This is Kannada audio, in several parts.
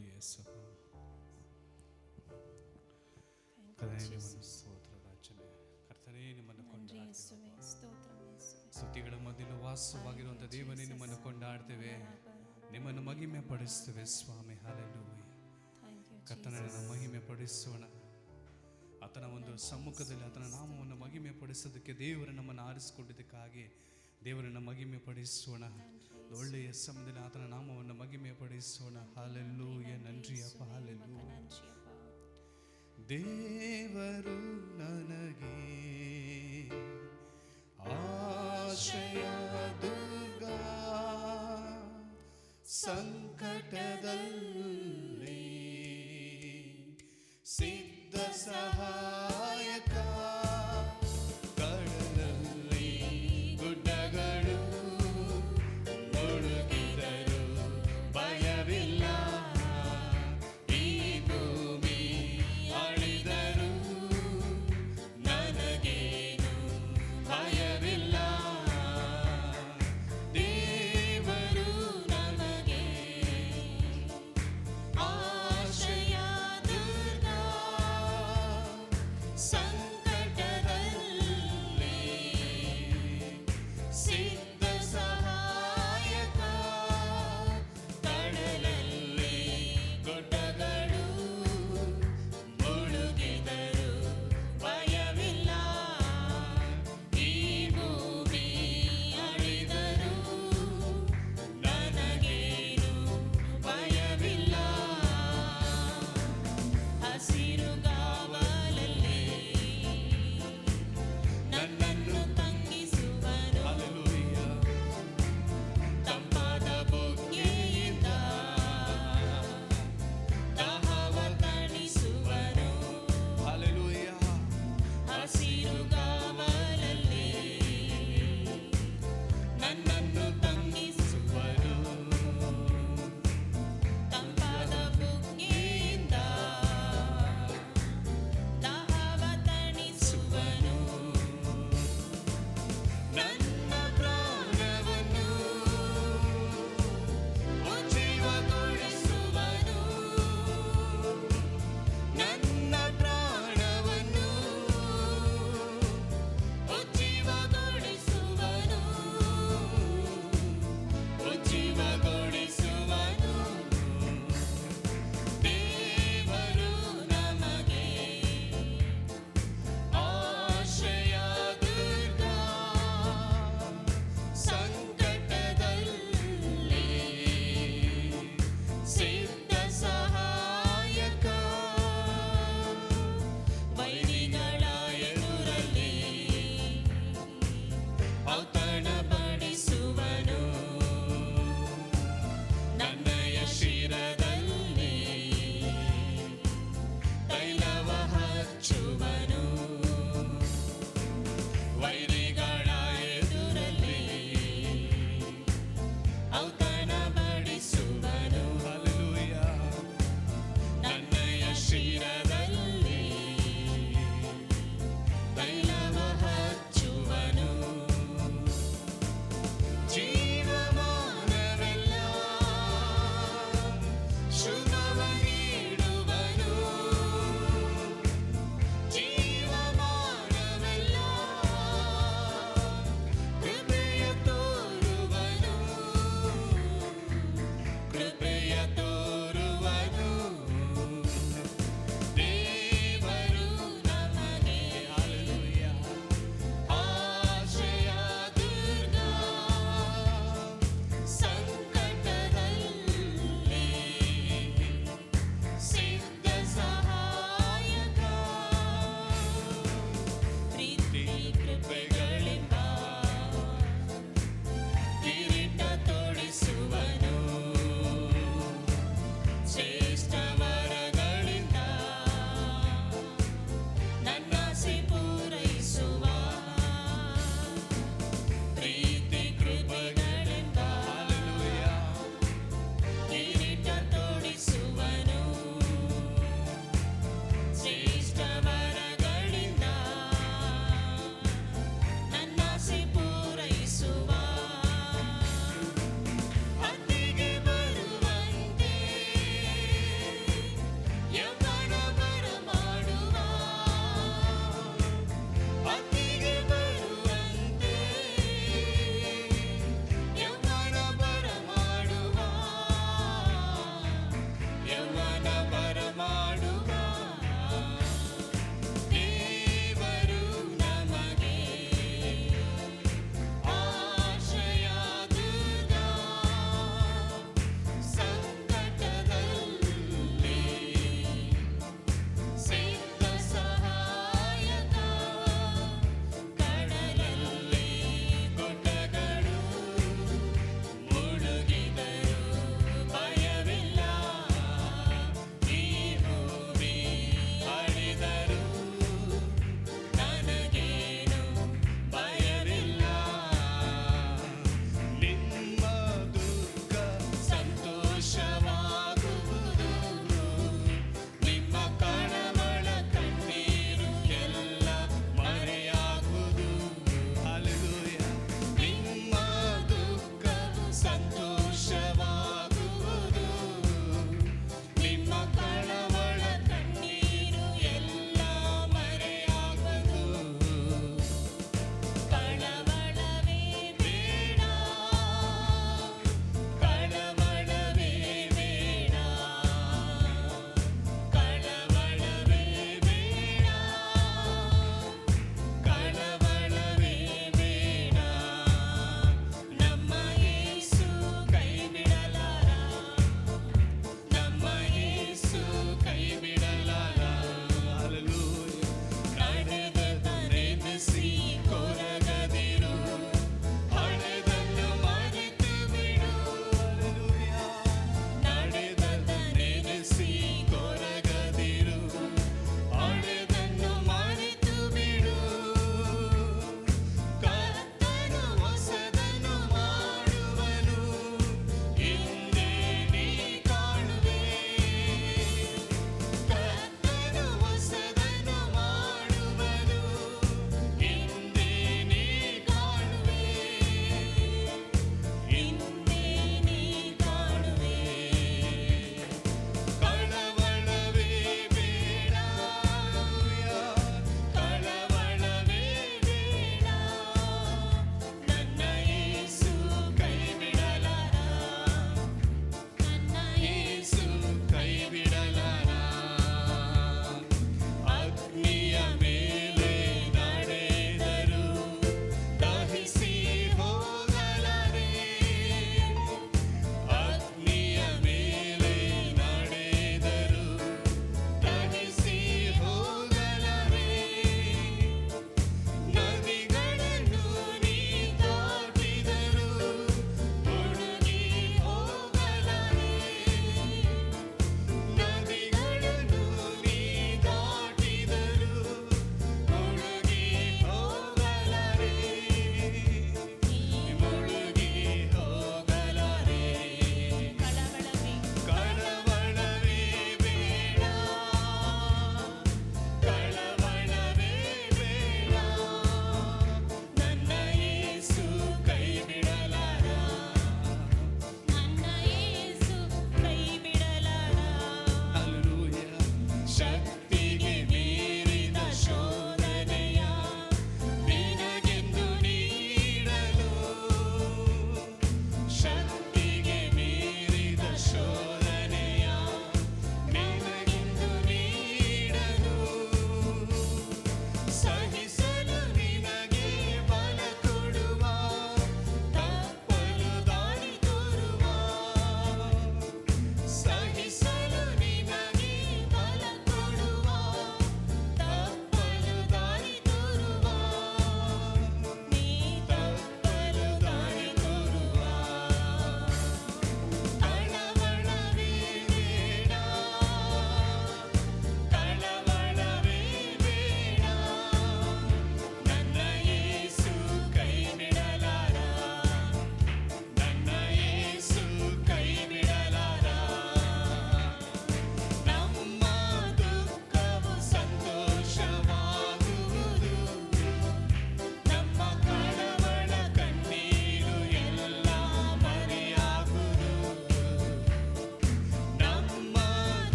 ನನ್ರಿ ಯೇಸಪ್ಪ. ಕರ್ತನೇ ನಿಮ್ಮನ್ನು ಸ್ತೋತ್ರ ರಾಜನೇ. ಕರ್ತನೇ ನಿಮ್ಮನ್ನು ಕೊಂಡಾಡ್ತೇವೆ. ಸ್ತುತಿಗಳ ಮಧ್ಯೆ ವಾಸವಾಗಿರುವಂಥ ದೇವನೇ ನಿಮ್ಮನ್ನು ಕೊಂಡಾಡ್ತೇವೆ, ನಿಮ್ಮನ್ನು ಮಹಿಮೆ ಪಡಿಸ್ತೇವೆ ಸ್ವಾಮಿ. ಹಲ್ಲೆಲೂಯಾ. ಕರ್ತನನ್ನು ಮಹಿಮೆ ಪಡಿಸೋಣ. ಆತನ ಒಂದು ಸಮ್ಮುಖದಲ್ಲಿ ಆತನ ನಾಮವನ್ನು ಮಹಿಮೆ ಪಡಿಸೋದಕ್ಕೆ ದೇವರು ನಮ್ಮನ್ನು ಆರಿಸಿಕೊಂಡಿದ್ದಕ್ಕಾಗಿ ದೇವರನ್ನು ಮಹಿಮೆ ಪಡಿಸೋಣ. ಒಳ್ಳೆಯ ಸಮಯದಲ್ಲಿ ಆತನ ನಾಮವನ್ನು ಮಹಿಮೆ ಪಡಿಸೋಣ. ಹಲ್ಲೆಲೂಯಾ. ನನ್ರಿ ಅಪ್ಪ. ಹಲ್ಲೆಲೂಯಾ. ದೇವರು ನನಗೆ ಆಶ್ರಯ ದುರ್ಗ, ಸಂಕಟದಲ್ಲಿ ಸಿದ್ಧ ಸಹಾಯಕ, ಕಡಲಲ್ಲಿ ಗುಡ್ಡಗಳು ಮುಳುಗಿದರು ಭಯವಿಲ್ಲ, ಈ ಭೂಮಿ ಅಳಿದರು ನನಗೇನು ಭಯವಿಲ್ಲ. ದೇವರು ನನಗೆ ಆಶ್ರಯ ದುರ್ಗ,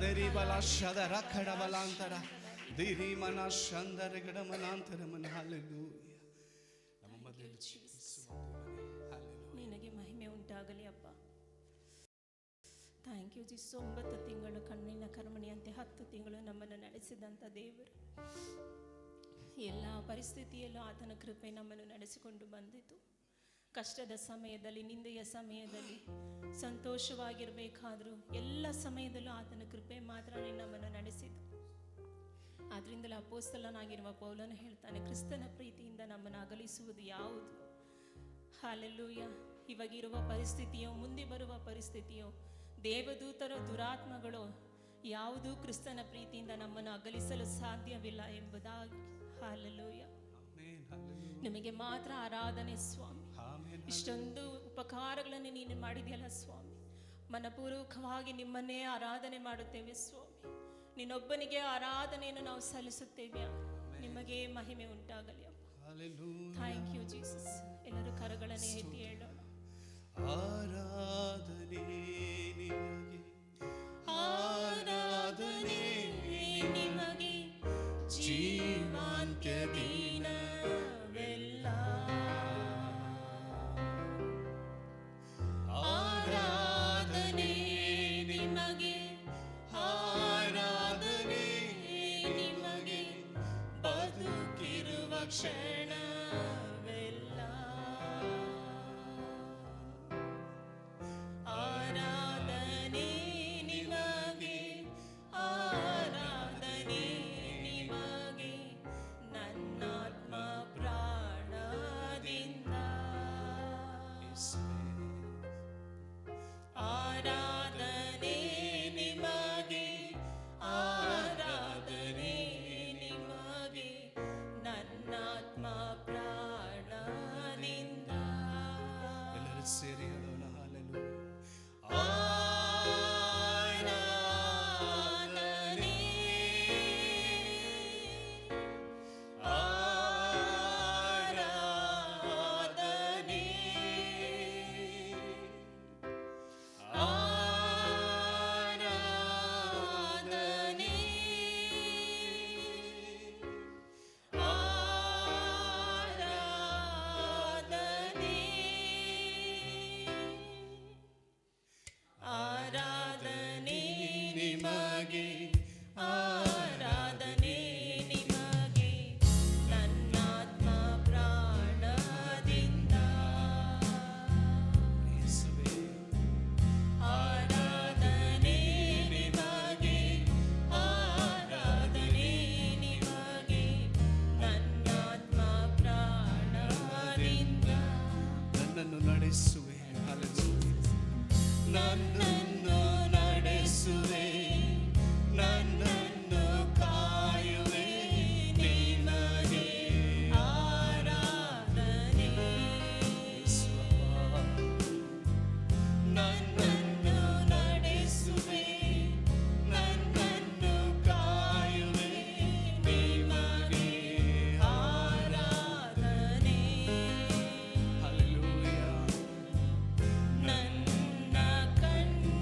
ದರಿ ಬಲ ಶದರ ಕಡ ಬಲಾಂತರ ದಿರಿ ಮನ ಶಂದರ ಗಡ ಮನಾಂತರ ಮನ. ಹಲ್ಲೆಲೂಯಾ. ನಮ್ಮ ಮಧ್ಯದಲ್ಲಿ ಜೀವಿಸುವ ದೇವರೇ, ಹಲ್ಲೆಲೂಯಾ. ನಿನಗೆ ಮಹಿಮೆ ಉಂಟಾಗಲಿ ಅಪ್ಪ. Thank you Jesus. 9 ತಿಂಗಳು ಕಣ್ಣಿನ ಕರ್ಮಣಿಯಂತೆ 10 ತಿಂಗಳು ನಮ್ಮನ್ನು ನಡೆಸಿದಂಥ ದೇವರು, ಎಲ್ಲ ಪರಿಸ್ಥಿತಿಯಲ್ಲೂ ಆತನ ಕೃಪೆ ನಮ್ಮನ್ನು ನಡೆಸಿಕೊಂಡು ಬಂದಿತು. ಕಷ್ಟದ ಸಮಯದಲ್ಲಿ, ನಿಂದೆಯ ಸಮಯದಲ್ಲಿ, ಸಂತೋಷವಾಗಿರಬೇಕಾದ್ರೂ ಎಲ್ಲ ಸಮಯದಲ್ಲೂ ಆತನ ಕೃಪೆ ಮಾತ್ರ ನಮ್ಮನ್ನು ನಡೆಸಿತು. ಆದ್ರಿಂದಲೇ ಅಪೊಸ್ತಲನಾಗಿರುವ ಪೌಲನು ಹೇಳ್ತಾನೆ, ಕ್ರಿಸ್ತನ ಪ್ರೀತಿಯಿಂದ ನಮ್ಮನ್ನು ಅಗಲಿಸುವುದು ಯಾವುದು? ಹಲ್ಲೆಲೂಯಾ. ಇವಾಗಿರುವ ಪರಿಸ್ಥಿತಿಯೋ, ಮುಂದೆ ಬರುವ ಪರಿಸ್ಥಿತಿಯೋ, ದೇವದೂತರೋ ದುರಾತ್ಮಗಳೋ ಯಾವುದೂ ಕ್ರಿಸ್ತನ ಪ್ರೀತಿಯಿಂದ ನಮ್ಮನ್ನು ಅಗಲಿಸಲು ಸಾಧ್ಯವಿಲ್ಲ ಎಂಬುದಾಗಿ. ಹಲ್ಲೆಲೂಯಾ. ನಿಮಗೆ ಮಾತ್ರ ಆರಾಧನೆ ಸ್ವಾಮಿ. ಇಷ್ಟೊಂದು ಉಪಕಾರಗಳನ್ನು ನೀನು ಮಾಡಿದೆಯಲ್ಲ ಸ್ವಾಮಿ, ಮನಪೂರ್ವಕವಾಗಿ ನಿಮ್ಮನ್ನೇ ಆರಾಧನೆ ಮಾಡುತ್ತೇವೆ ಸ್ವಾಮಿ. ನಿನ್ನೊಬ್ಬನಿಗೆ ಆರಾಧನೆಯನ್ನು ನಾವು ಸಲ್ಲಿಸುತ್ತೇವೆ. ನಿಮಗೆ ಮಹಿಮೆ ಉಂಟಾಗಲಿ ಅಪ್ಪ. Thank you Jesus. ಎಲ್ಲರೂ ಕರಗಳನ್ನು ಎತ್ತಿ ಹೇಳೋಣ. ಆರಾಧನೆ ನಿಮಗೆ, ಆರಾಧನೆ ನಿಮಗೆ, ಜೀವಾಂತ್ಯ ದಿನವೆಲ್ಲ ಆರಾಧನೆ ನಿಮಗೆ, ಆರಾಧನೆ ನಿಮಗೆ, ಬದುಕಿರುವ ಕ್ಷಣವೆಲ್ಲ ಆರಾಧನೆ ನಿಮಗೆ, ಆರಾಧನೆ ನಿಮಗೆ, ನನ್ನಾತ್ಮ ಪ್ರಾಣದಿಂದ. ಆರಾಧನೆ ನಿಮಗೆ, ಆರಾಧನೆ ನಿಮಗೆ, ನನ್ನಾತ್ಮ ಪ್ರಾಣದಿಂದ. ಎಲ್ಲರೂ ಸೇರಿ ಹೇಳೋಣ. ಆರಾಧನೆ, ಆರಾಧನೆ, ಆರಾಧನೆ, ಆರಾಧನೆ, ಆರಾಧನೆ ನಿಮಗೆ, ಆರಾಧನೆ ನಿಮಗೆ, ನನ್ನಾತ್ಮ ಪ್ರಾಣದಿಂದ. ಆರಾಧನೆ ನಿಮಗೆ, ಆರಾಧನೆ ನಿಮಗೆ, ನನ್ನಾತ್ಮ ಪ್ರಾಣದಿಂದ. ನನ್ನನ್ನು ನಡೆಸುವೆ, ನನ್ನನ್ನು ನಡೆಸುವೆ, ನನ್ನನ್ನು ಕಾಯುವೆ, ನಿಮಗೆ ಆರಾಧನೆ. ನನ್ನನ್ನು ನಡೆಸುವೆ, ನನ್ನನ್ನು ಕಾಯುವೆ, ನಿಮಗೆ ಆರಾಧನೆ. ಹಲ್ಲೆಲೂಯಾ. ನನ್ನ ಕಣ್ಣು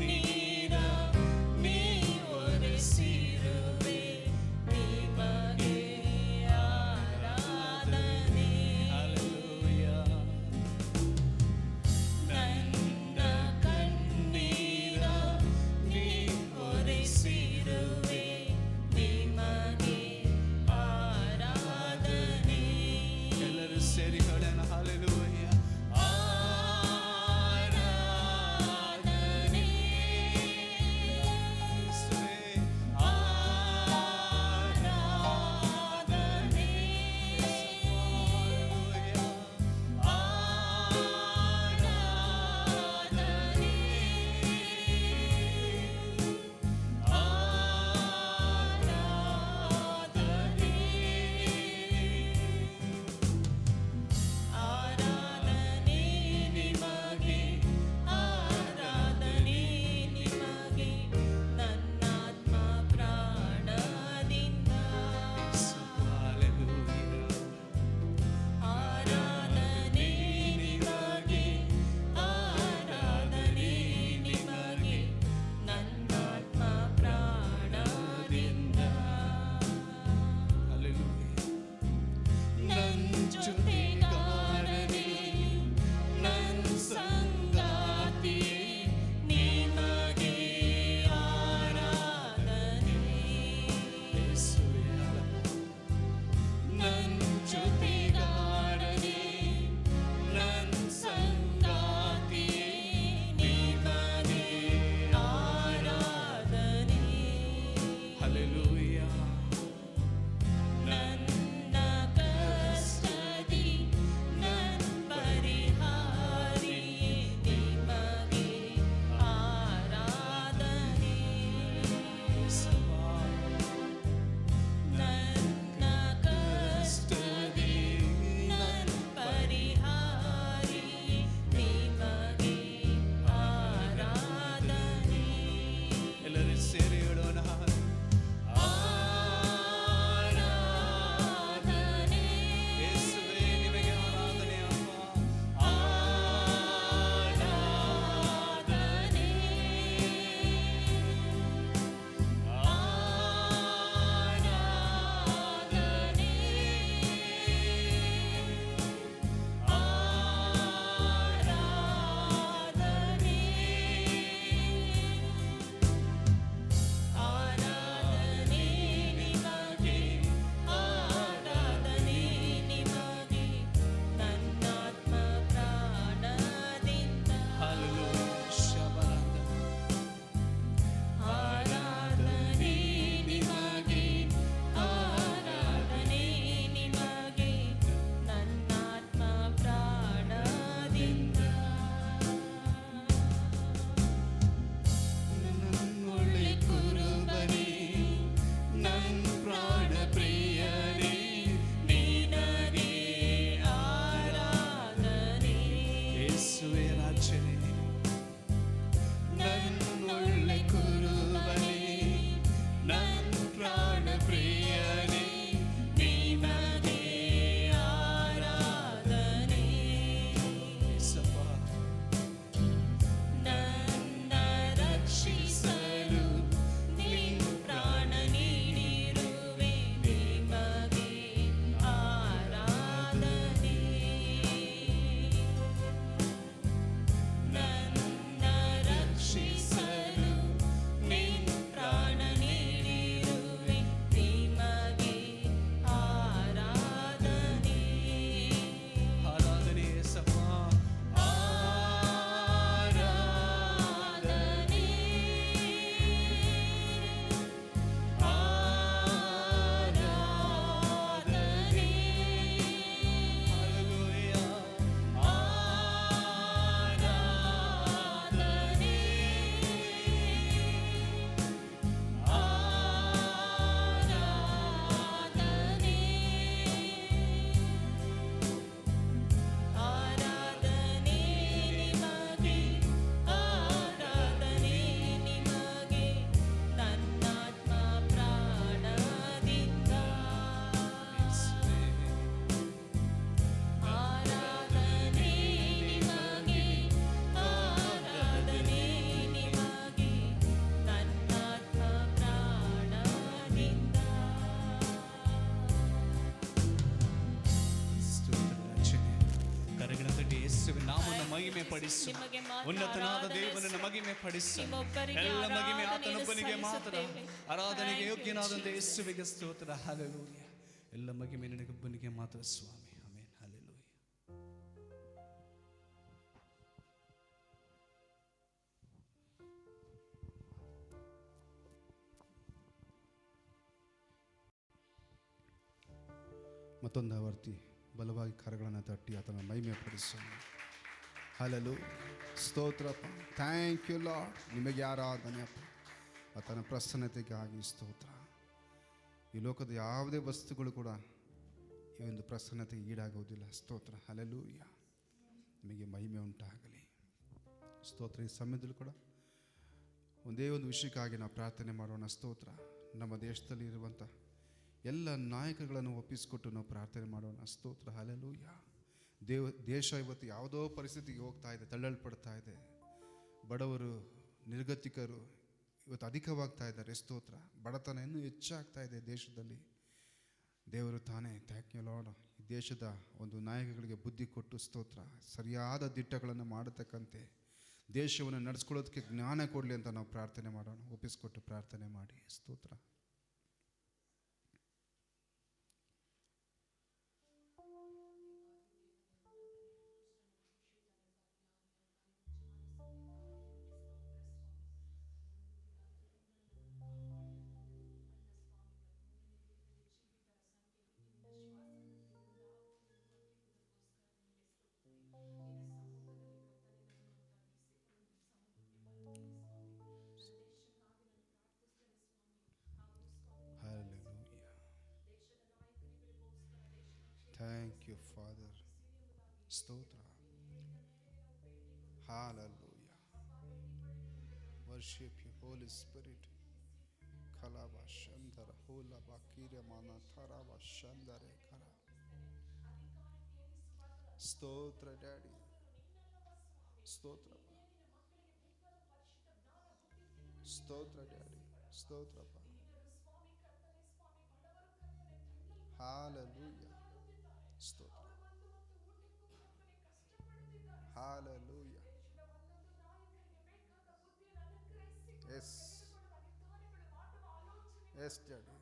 ಪಡಿಸು. ನಿಮಗೆ ಮಾತ್ರ ಉನ್ನತನಾದ ಆರಾಧನೆ ದೇವನನ್ನು ಮಹಿಮೆ ಪಡಿಸು. ನಿಮ್ಮೊಬ್ಬರಿಗೆ ಎಲ್ಲ ಮಹಿಮೆ ಆರಾಧನೆಯನ್ನು ಆತನೊಬ್ಬನಿಗೆ ಮಾತ್ರ. ಸಲ್ಲಿಸುತ್ತೇವೆ. ಆರಾಧನೆಗೆ Thank you, ಯೋಗ್ಯನಾದಂತ Jesus. ಯೇಸುವಿಗೆ ಸ್ತೋತ್ರ. ಹಲ್ಲೆಲೂಯ. ಎಲ್ಲ ಮಹಿಮೆ ನಿನಗೊಬ್ಬನಿಗೆ ಮಾತ್ರ ಸ್ವಾಮಿ. ಆಮೆನ್. ಹಲ್ಲೆಲೂಯ. ಮತ್ತೊಂದು ಆವರ್ತಿ ಬಲವಾಗಿ ಕರಗಳನ್ನು ತಟ್ಟಿ ಆತನ ಮಹಿಮೆ ಪಡಿಸೋಣ. ಹಲ್ಲೆಲೂಯ. ಸ್ತೋತ್ರಪ್ಪ. Thank you Lord. ನಿಮಗೆ ಆರಾಧನೆ ಅಪ್ಪ. ಆತನ ಪ್ರಸನ್ನತೆಗಾಗಿ ಸ್ತೋತ್ರ. ಈ ಲೋಕದ ಯಾವುದೇ ವಸ್ತುಗಳು ಕೂಡ ಈ ಒಂದು ಪ್ರಸನ್ನತೆಗೆ ಈಡಾಗುವುದಿಲ್ಲ. ಸ್ತೋತ್ರ. ಹಲ್ಲೆಲೂಯ. ನಿಮಗೆ ಮಹಿಮೆ ಉಂಟಾಗಲಿ. ಸ್ತೋತ್ರ. ಈ ಸಮಯದಲ್ಲೂ ಕೂಡ ಒಂದೇ ಒಂದು ವಿಷಯಕ್ಕಾಗಿ ನಾವು ಪ್ರಾರ್ಥನೆ ಮಾಡೋಣ. ಸ್ತೋತ್ರ. ನಮ್ಮ ದೇಶದಲ್ಲಿ ಇರುವಂಥ ಎಲ್ಲ ನಾಯಕರುಗಳನ್ನು ಒಪ್ಪಿಸಿಕೊಟ್ಟು ನಾವು ಪ್ರಾರ್ಥನೆ ಮಾಡೋಣ. ಸ್ತೋತ್ರ. ಹಲ್ಲೆಲೂಯ. ದೇಶ ಇವತ್ತು ಯಾವುದೋ ಪರಿಸ್ಥಿತಿಗೆ ಹೋಗ್ತಾ ಇದೆ, ತಳ್ಳಲ್ಪಡ್ತಾ ಇದೆ. ಬಡವರು, ನಿರ್ಗತಿಕರು ಇವತ್ತು ಅಧಿಕವಾಗ್ತಾ ಇದ್ದಾರೆ. ಸ್ತೋತ್ರ. ಬಡತನ ಇನ್ನೂ ಹೆಚ್ಚಾಗ್ತಾ ಇದೆ ದೇಶದಲ್ಲಿ. ದೇವರು ತಾನೇ ಥ್ಯಾಂಕ್ ಯು ಲಾರ್ಡ್ ಈ ದೇಶದ ಒಂದು ನಾಯಕಗಳಿಗೆ ಬುದ್ಧಿ ಕೊಟ್ಟು ಸ್ತೋತ್ರ ಸರಿಯಾದ ದಿಟ್ಟಗಳನ್ನು ಮಾಡತಕ್ಕಂತೆ ದೇಶವನ್ನು ನಡೆಸ್ಕೊಳ್ಳೋದಕ್ಕೆ ಜ್ಞಾನ ಕೊಡಲಿ ಅಂತ ನಾವು ಪ್ರಾರ್ಥನೆ ಮಾಡೋಣ. ಒಪ್ಪಿಸಿಕೊಟ್ಟು ಪ್ರಾರ್ಥನೆ ಮಾಡಿ. ಸ್ತೋತ್ರ. Thank you, Father. Stotra. Hallelujah. Worship you, Holy Spirit. Kalava Shandara Hola Bakira Mana Tarava Shandare Kara. Stotra, Daddy. Stotra. Stotra, Daddy. Stotra. Hallelujah. ಸ್ತೋತ್ರ. Hallelujah. Yes. Yes, Daddy.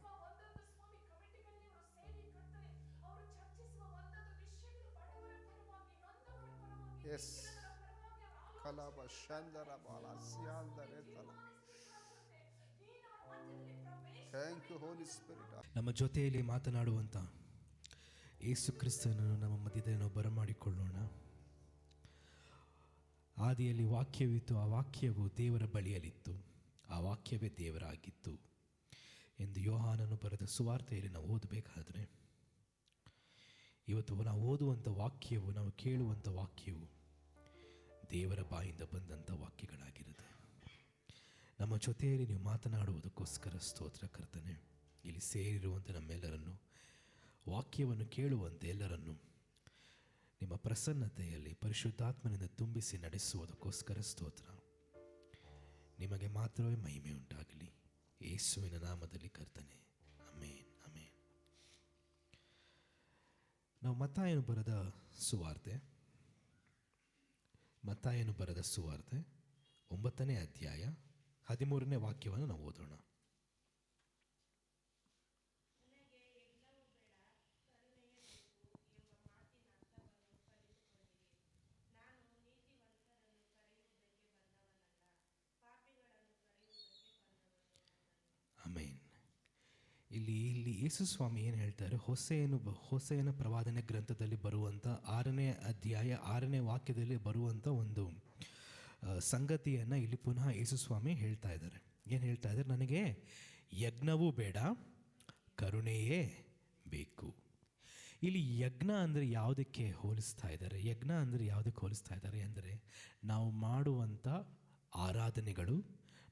Yes. Kalaba Shandara Bala Siandare Tala. Thank you, Holy Spirit. ನಮ್ಮ ಜೊತೆಯಲ್ಲಿ ಮಾತನಾಡುವಂಥ ಯೇಸು ಕ್ರಿಸ್ತನನ್ನು ನಮ್ಮ ಮಧ್ಯದಲ್ಲಿ ನಾವು ಬರಮಾಡಿಕೊಳ್ಳೋಣ. ಆದಿಯಲ್ಲಿ ವಾಕ್ಯವಿತ್ತು, ಆ ವಾಕ್ಯವು ದೇವರ ಬಳಿಯಲ್ಲಿತ್ತು, ಆ ವಾಕ್ಯವೇ ದೇವರಾಗಿತ್ತು ಎಂದು ಯೋಹಾನನು ಬರೆದ ಸುವಾರ್ತೆಯಲ್ಲಿ ನಾವು ಓದಬೇಕಾದ್ರೆ, ಇವತ್ತು ನಾವು ಓದುವಂಥ ವಾಕ್ಯವು, ನಾವು ಕೇಳುವಂಥ ವಾಕ್ಯವು ದೇವರ ಬಾಯಿಂದ ಬಂದಂಥ ವಾಕ್ಯಗಳಾಗಿರುತ್ತೆ. ನಮ್ಮ ಜೊತೆಯಲ್ಲಿ ನೀವು ಮಾತನಾಡುವುದಕ್ಕೋಸ್ಕರ ಸ್ತೋತ್ರ ಕರ್ತನೆ. ಇಲ್ಲಿ ಸೇರಿರುವಂಥ ನಮ್ಮೆಲ್ಲರನ್ನು, ವಾಕ್ಯವನ್ನು ಕೇಳುವಂತೆ ಎಲ್ಲರನ್ನು ನಿಮ್ಮ ಪ್ರಸನ್ನತೆಯಲ್ಲಿ ಪರಿಶುದ್ಧಾತ್ಮನಿಂದ ತುಂಬಿಸಿ ನಡೆಸುವುದಕ್ಕೋಸ್ಕರ ಸ್ತೋತ್ರ. ನಿಮಗೆ ಮಾತ್ರವೇ ಮಹಿಮೆ ಉಂಟಾಗಲಿ, ಯೇಸುವಿನ ನಾಮದಲ್ಲಿ ಕರ್ತನೆ. Amen, amen. ನಾವು ಮತ್ತಾಯನು ಬರೆದ ಸುವಾರ್ತೆ 9ನೇ ಅಧ್ಯಾಯ 13ನೇ ವಾಕ್ಯವನ್ನು ನಾವು ಓದೋಣ. ಆಮೆನ್. ಇಲ್ಲಿ ಯೇಸು ಸ್ವಾಮಿ ಏನು ಹೇಳ್ತಾರೆ, ಹೋಸೇಯನ ಪ್ರವಾದನೆ ಗ್ರಂಥದಲ್ಲಿ ಬರುವಂಥ 6ನೇ ಅಧ್ಯಾಯ 6ನೇ ವಾಕ್ಯದಲ್ಲಿ ಬರುವಂಥ ಒಂದು ಸಂಗತಿಯನ್ನು ಇಲ್ಲಿ ಪುನಃ ಯೇಸು ಸ್ವಾಮಿ ಹೇಳ್ತಾ ಇದ್ದಾರೆ. ಏನು ಹೇಳ್ತಾ ಇದ್ದಾರೆ? ನನಗೆ ಯಜ್ಞವೂ ಬೇಡ, ಕರುಣೆಯೇ ಬೇಕು. ಇಲ್ಲಿ ಯಜ್ಞ ಅಂದರೆ ಯಾವುದಕ್ಕೆ ಹೋಲಿಸ್ತಾ ಇದ್ದಾರೆ? ಯಜ್ಞ ಅಂದರೆ ಯಾವುದಕ್ಕೆ ಹೋಲಿಸ್ತಾ ಇದ್ದಾರೆ ಅಂದರೆ, ನಾವು ಮಾಡುವಂಥ ಆರಾಧನೆಗಳು,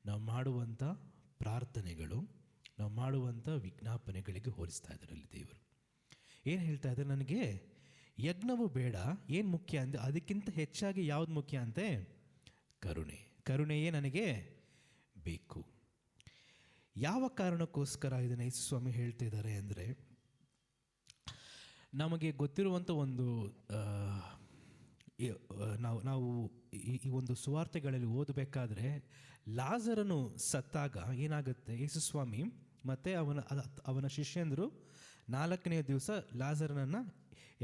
ನಾವು ಮಾಡುವಂಥ ಪ್ರಾರ್ಥನೆಗಳು, ನಾವು ಮಾಡುವಂಥ ವಿಜ್ಞಾಪನೆಗಳಿಗೆ ಹೋಲಿಸ್ತಾ ಇದ್ದಾರೆ ಅಲ್ಲಿ ದೇವರು. ಏನು ಹೇಳ್ತಾ ಇದ್ದಾರೆ? ನನಗೆ ಯಜ್ಞವೂ ಬೇಡ, ಏನು ಮುಖ್ಯ ಅಂದರೆ ಅದಕ್ಕಿಂತ ಹೆಚ್ಚಾಗಿ ಯಾವುದು ಮುಖ್ಯ ಅಂತೆ? ಕರುಣೆಯೇ ನನಗೆ ಬೇಕು. ಯಾವ ಕಾರಣಕ್ಕೋಸ್ಕರ ಇದನ್ನು ಯೇಸು ಸ್ವಾಮಿ ಹೇಳ್ತಿದ್ದಾರೆ ಅಂದರೆ, ನಮಗೆ ಗೊತ್ತಿರುವಂಥ ಒಂದು ನಾವು ಈ ಒಂದು ಸುವಾರ್ತೆಗಳಲ್ಲಿ ಓದಬೇಕಾದ್ರೆ ಲಾಜರನು ಸತ್ತಾಗ ಏನಾಗುತ್ತೆ, ಯೇಸುಸ್ವಾಮಿ ಮತ್ತು ಅವನ ಶಿಷ್ಯಂದರು 4ನೇ ದಿವಸ ಲಾಜರನನ್ನು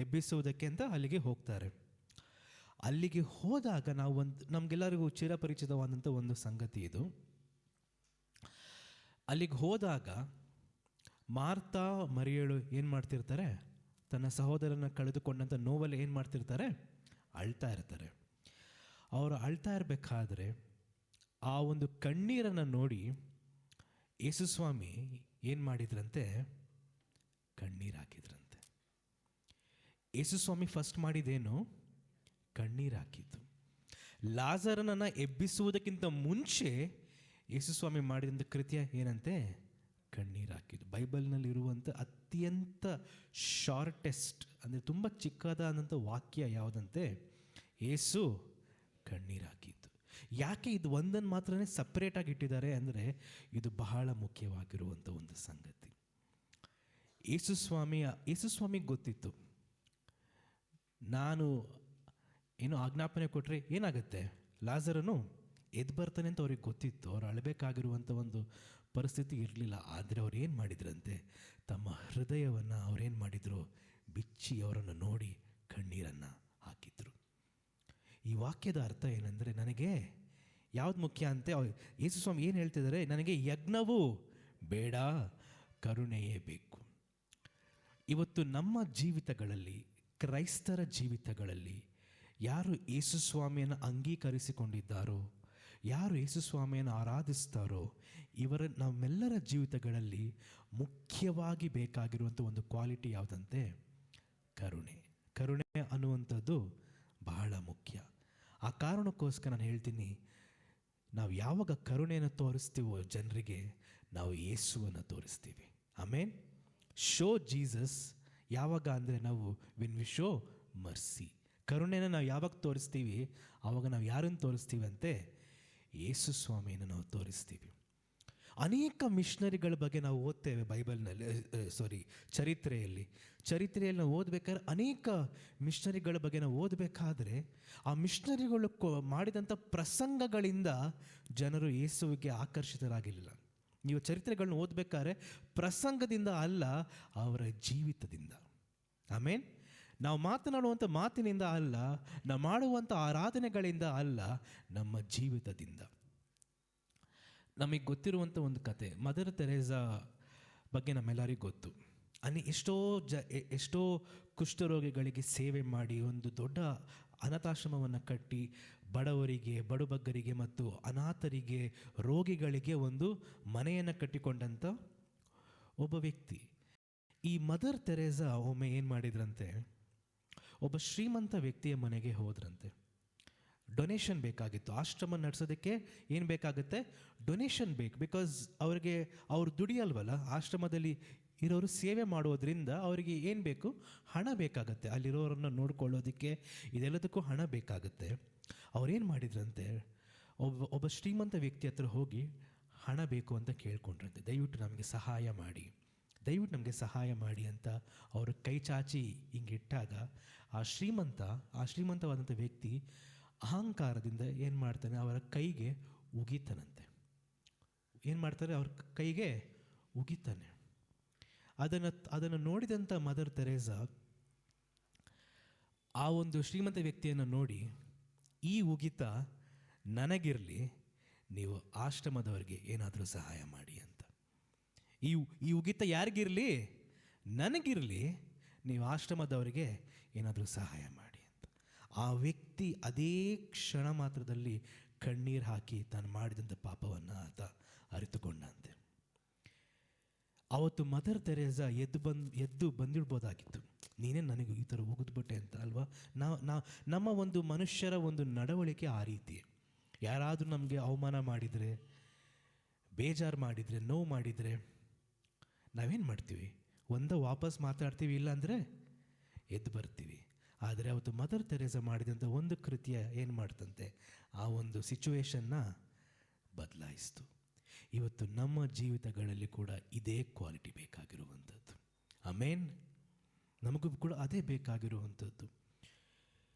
ಎಬ್ಬಿಸುವುದಕ್ಕೆ ಅಂತ ಅಲ್ಲಿಗೆ ಹೋಗ್ತಾರೆ. ಅಲ್ಲಿಗೆ ಹೋದಾಗ ನಮಗೆಲ್ಲರಿಗೂ ಚಿರಪರಿಚಿತವಾದಂಥ ಒಂದು ಸಂಗತಿ ಇದು. ಅಲ್ಲಿಗೆ ಹೋದಾಗ ಮಾರ್ತಾ ಮರಿಯಳು ಏನು ಮಾಡ್ತಿರ್ತಾರೆ, ತನ್ನ ಸಹೋದರನ ಕಳೆದುಕೊಂಡಂಥ ನೋವಲ್ಲಿ ಏನು ಮಾಡ್ತಿರ್ತಾರೆ, ಅಳ್ತಾ ಇರ್ತಾರೆ. ಅವರು ಅಳ್ತಾ ಇರಬೇಕಾದ್ರೆ ಆ ಒಂದು ಕಣ್ಣೀರನ್ನು ನೋಡಿ ಯೇಸುಸ್ವಾಮಿ ಏನು ಮಾಡಿದ್ರಂತೆ, ಕಣ್ಣೀರು ಹಾಕಿದ್ರಂತೆ. ಯೇಸುಸ್ವಾಮಿ ಫಸ್ಟ್ ಮಾಡಿದ್ದೇನು, ಕಣ್ಣೀರು ಹಾಕಿದ್ದು. ಲಾಜರನನ್ನು ಎಬ್ಬಿಸುವುದಕ್ಕಿಂತ ಮುಂಚೆ ಯೇಸುಸ್ವಾಮಿ ಮಾಡಿದಂಥ ಕೃತ್ಯ ಏನಂತೆ, ಕಣ್ಣೀರು ಹಾಕಿದ್ದು. ಬೈಬಲ್ನಲ್ಲಿ ಇರುವಂಥ ಅತ್ಯಂತ ಶಾರ್ಟೆಸ್ಟ್ ಅಂದರೆ ತುಂಬ ಚಿಕ್ಕದಾದಂಥ ವಾಕ್ಯ ಯಾವುದಂತೆ, ಯೇಸು ಕಣ್ಣೀರು ಹಾಕಿದ್ದು. ಯಾಕೆ ಇದು ಒಂದನ್ನು ಮಾತ್ರನೇ ಸಪ್ರೇಟಾಗಿ ಇಟ್ಟಿದ್ದಾರೆ ಅಂದರೆ ಇದು ಬಹಳ ಮುಖ್ಯವಾಗಿರುವಂಥ ಒಂದು ಸಂಗತಿ. ಯೇಸುಸ್ವಾಮಿಗೆ ಗೊತ್ತಿತ್ತು, ನಾನು ಏನು ಆಜ್ಞಾಪನೆ ಕೊಟ್ಟರೆ ಏನಾಗುತ್ತೆ, ಲಾಜರನು ಎದ್ದು ಬರ್ತಾನೆ ಅಂತ ಅವ್ರಿಗೆ ಗೊತ್ತಿತ್ತು. ಅವ್ರು ಅಳಬೇಕಾಗಿರುವಂಥ ಒಂದು ಪರಿಸ್ಥಿತಿ ಇರಲಿಲ್ಲ. ಆದರೆ ಅವ್ರು ಏನು ಮಾಡಿದ್ರಂತೆ, ತಮ್ಮ ಹೃದಯವನ್ನು ಅವ್ರೇನು ಮಾಡಿದರು, ಬಿಚ್ಚಿ ಅವರನ್ನು ನೋಡಿ ಕಣ್ಣೀರನ್ನು ಹಾಕಿದ್ರು. ಈ ವಾಕ್ಯದ ಅರ್ಥ ಏನಂದರೆ, ನನಗೆ ಯಾವ್ದು ಮುಖ್ಯ ಅಂತೆ ಯೇಸುಸ್ವಾಮಿ ಏನು ಹೇಳ್ತಿದ್ದಾರೆ, ನನಗೆ ಯಜ್ಞವೂ ಬೇಡ, ಕರುಣೆಯೇ ಬೇಕು. ಇವತ್ತು ನಮ್ಮ ಜೀವಿತಗಳಲ್ಲಿ, ಕ್ರೈಸ್ತರ ಜೀವಿತಗಳಲ್ಲಿ ಯಾರು ಯೇಸುಸ್ವಾಮಿಯನ್ನು ಅಂಗೀಕರಿಸಿಕೊಂಡಿದ್ದಾರೋ, ಯಾರು ಯೇಸುಸ್ವಾಮಿಯನ್ನು ಆರಾಧಿಸ್ತಾರೋ, ನಮ್ಮೆಲ್ಲರ ಜೀವಿತಗಳಲ್ಲಿ ಮುಖ್ಯವಾಗಿ ಬೇಕಾಗಿರುವಂಥ ಒಂದು ಕ್ವಾಲಿಟಿ ಯಾವುದಂತೆ, ಕರುಣೆ. ಕರುಣೆ ಅನ್ನುವಂಥದ್ದು ಬಹಳ ಮುಖ್ಯ. ಆ ಕಾರಣಕ್ಕೋಸ್ಕರ ನಾನು ಹೇಳ್ತೀನಿ, ನಾವು ಯಾವಾಗ ಕರುಣೆಯನ್ನು ತೋರಿಸ್ತೀವೋ ಜನರಿಗೆ, ನಾವು ಯೇಸುವನ್ನು ತೋರಿಸ್ತೀವಿ. ಆಮೇನ್. ಶೋ ಜೀಸಸ್ ಯಾವಾಗ ಅಂದರೆ ನಾವು ವೆನ್ ವಿ ಶೋ ಮರ್ಸಿ. ಕರುಣೆನ ನಾವು ಯಾವಾಗ ತೋರಿಸ್ತೀವಿ, ಆವಾಗ ನಾವು ಯಾರನ್ನು ತೋರಿಸ್ತೀವಿ ಅಂತೆ, ಯೇಸುಸ್ವಾಮಿಯನ್ನು ನಾವು ತೋರಿಸ್ತೀವಿ. ಅನೇಕ ಮಿಷನರಿಗಳ ಬಗ್ಗೆ ನಾವು ಓದ್ತೇವೆ ಬೈಬಲ್ನಲ್ಲಿ, ಚರಿತ್ರೆಯಲ್ಲಿ ನಾವು ಓದಬೇಕಾದ್ರೆ ಅನೇಕ ಮಿಷನರಿಗಳ ಬಗ್ಗೆ ನಾವು ಓದಬೇಕಾದ್ರೆ ಆ ಮಿಷನರಿಗಳು ಮಾಡಿದಂಥ ಪ್ರಸಂಗಗಳಿಂದ ಜನರು ಯೇಸುವಿಗೆ ಆಕರ್ಷಿತರಾಗಿಲ್ಲ. ನೀವು ಚರಿತ್ರೆಗಳನ್ನ ಓದಬೇಕಾದ್ರೆ ಪ್ರಸಂಗದಿಂದ ಅಲ್ಲ, ಅವರ ಜೀವಿತದಿಂದ. ಆಮೇನ್. ನಾವು ಮಾತನಾಡುವಂಥ ಮಾತಿನಿಂದ ಅಲ್ಲ, ನಾವು ಮಾಡುವಂಥ ಆರಾಧನೆಗಳಿಂದ ಅಲ್ಲ, ನಮ್ಮ ಜೀವಿತದಿಂದ. ನಮಗೆ ಗೊತ್ತಿರುವಂಥ ಒಂದು ಕತೆ, ಮದರ್ ತೆರೇಸಾ ಬಗ್ಗೆ ನಮ್ಮೆಲ್ಲರಿಗೂ ಗೊತ್ತು. ಎಷ್ಟೋ ಕುಷ್ಠರೋಗಿಗಳಿಗೆ ಸೇವೆ ಮಾಡಿ ಒಂದು ದೊಡ್ಡ ಅನಾಥಾಶ್ರಮವನ್ನು ಕಟ್ಟಿ ಬಡವರಿಗೆ, ಬಡುಬಗ್ಗರಿಗೆ ಮತ್ತು ಅನಾಥರಿಗೆ, ರೋಗಿಗಳಿಗೆ ಒಂದು ಮನೆಯನ್ನು ಕಟ್ಟಿಕೊಂಡಂಥ ಒಬ್ಬ ವ್ಯಕ್ತಿ. ಈ ಮದರ್ ತೆರೇಸಾ ಒಮ್ಮೆ ಏನು ಮಾಡಿದ್ರಂತೆ, ಒಬ್ಬ ಶ್ರೀಮಂತ ವ್ಯಕ್ತಿಯ ಮನೆಗೆ ಹೋದ್ರಂತೆ. ಡೊನೇಷನ್ ಬೇಕಾಗಿತ್ತು. ಆಶ್ರಮ ನಡೆಸೋದಕ್ಕೆ ಏನು ಬೇಕಾಗುತ್ತೆ, ಡೊನೇಷನ್ ಬೇಕು. ಬಿಕಾಸ್ ಅವ್ರು ದುಡಿಯಲ್ವಲ್ಲ, ಆಶ್ರಮದಲ್ಲಿ ಇರೋರು ಸೇವೆ ಮಾಡೋದ್ರಿಂದ ಅವರಿಗೆ ಏನು ಬೇಕು, ಹಣ ಬೇಕಾಗುತ್ತೆ. ಅಲ್ಲಿರೋರನ್ನು ನೋಡ್ಕೊಳ್ಳೋದಕ್ಕೆ ಇದೆಲ್ಲದಕ್ಕೂ ಹಣ ಬೇಕಾಗುತ್ತೆ. ಅವ್ರೇನು ಮಾಡಿದ್ರಂತೆ, ಒಬ್ಬ ಶ್ರೀಮಂತ ವ್ಯಕ್ತಿ ಹತ್ರ ಹೋಗಿ ಹಣ ಬೇಕು ಅಂತ ಕೇಳ್ಕೊಂಡ್ರಂತೆ. ದಯವಿಟ್ಟು ನಮಗೆ ಸಹಾಯ ಮಾಡಿ ಅಂತ ಅವರು ಕೈ ಚಾಚಿ ಹಿಂಗಿಟ್ಟಾಗ ಆ ಶ್ರೀಮಂತವಾದಂಥ ವ್ಯಕ್ತಿ ಅಹಂಕಾರದಿಂದ ಏನು ಮಾಡ್ತಾನೆ, ಅವರ ಕೈಗೆ ಉಗಿತಾನಂತೆ. ಅವ್ರ ಕೈಗೆ ಉಗಿತಾನೆ. ಅದನ್ನು ನೋಡಿದಂಥ ಮದರ್ ತೆರೇಸಾ ಆ ಒಂದು ಶ್ರೀಮಂತ ವ್ಯಕ್ತಿಯನ್ನು ನೋಡಿ, ಈ ಉಗಿತ ನನಗಿರಲಿ, ನೀವು ಆಶ್ರಮದವರಿಗೆ ಏನಾದರೂ ಸಹಾಯ ಮಾಡಿ ಅಂತ. ಈ ಉಗಿತ ಯಾರಿಗಿರಲಿ, ನನಗಿರಲಿ, ನೀವು ಆಶ್ರಮದವರಿಗೆ ಏನಾದರೂ ಸಹಾಯ ಮಾಡಿ ಅಂತ. ಆ ವ್ಯಕ್ತಿ ಅದೇ ಕ್ಷಣ ಮಾತ್ರದಲ್ಲಿ ಕಣ್ಣೀರು ಹಾಕಿ ತಾನು ಮಾಡಿದಂಥ ಪಾಪವನ್ನು ಆತ ಅರಿತುಕೊಂಡಂತೆ. ಅವತ್ತು ಮದರ್ ತೆರೇಸಾ ಎದ್ದು ಬಂದಿಡ್ಬೋದಾಗಿತ್ತು, ನೀನೇ ನನಗೆ ಈ ಥರ ಉಗಿದ್ಬಿಟ್ಟೆ ಅಂತ ಅಲ್ವಾ. ನಮ್ಮ ಒಂದು ಮನುಷ್ಯರ ಒಂದು ನಡವಳಿಕೆ ಆ ರೀತಿ. ಯಾರಾದರೂ ನಮಗೆ ಅವಮಾನ ಮಾಡಿದರೆ, ಬೇಜಾರು ಮಾಡಿದರೆ, ನೋವು ಮಾಡಿದರೆ ನಾವೇನು ಮಾಡ್ತೀವಿ, ವಾಪಸ್ ಮಾತಾಡ್ತೀವಿ, ಇಲ್ಲಾಂದರೆ ಎದ್ದು ಬರ್ತೀವಿ. ಆದರೆ ಅವತ್ತು ಮದರ್ ತೆರೇಸಾ ಮಾಡಿದಂಥ ಒಂದು ಕೃತ್ಯ ಏನು ಮಾಡ್ತಂತೆ, ಆ ಒಂದು ಸಿಚುವೇಶನ್ನ ಬದಲಾಯಿಸ್ತು. ಇವತ್ತು ನಮ್ಮ ಜೀವಿತಗಳಲ್ಲಿ ಕೂಡ ಇದೇ ಕ್ವಾಲಿಟಿ ಬೇಕಾಗಿರುವಂಥದ್ದು. ಆಮೇನ್. ನಮಗೂ ಕೂಡ ಅದೇ ಬೇಕಾಗಿರುವಂಥದ್ದು.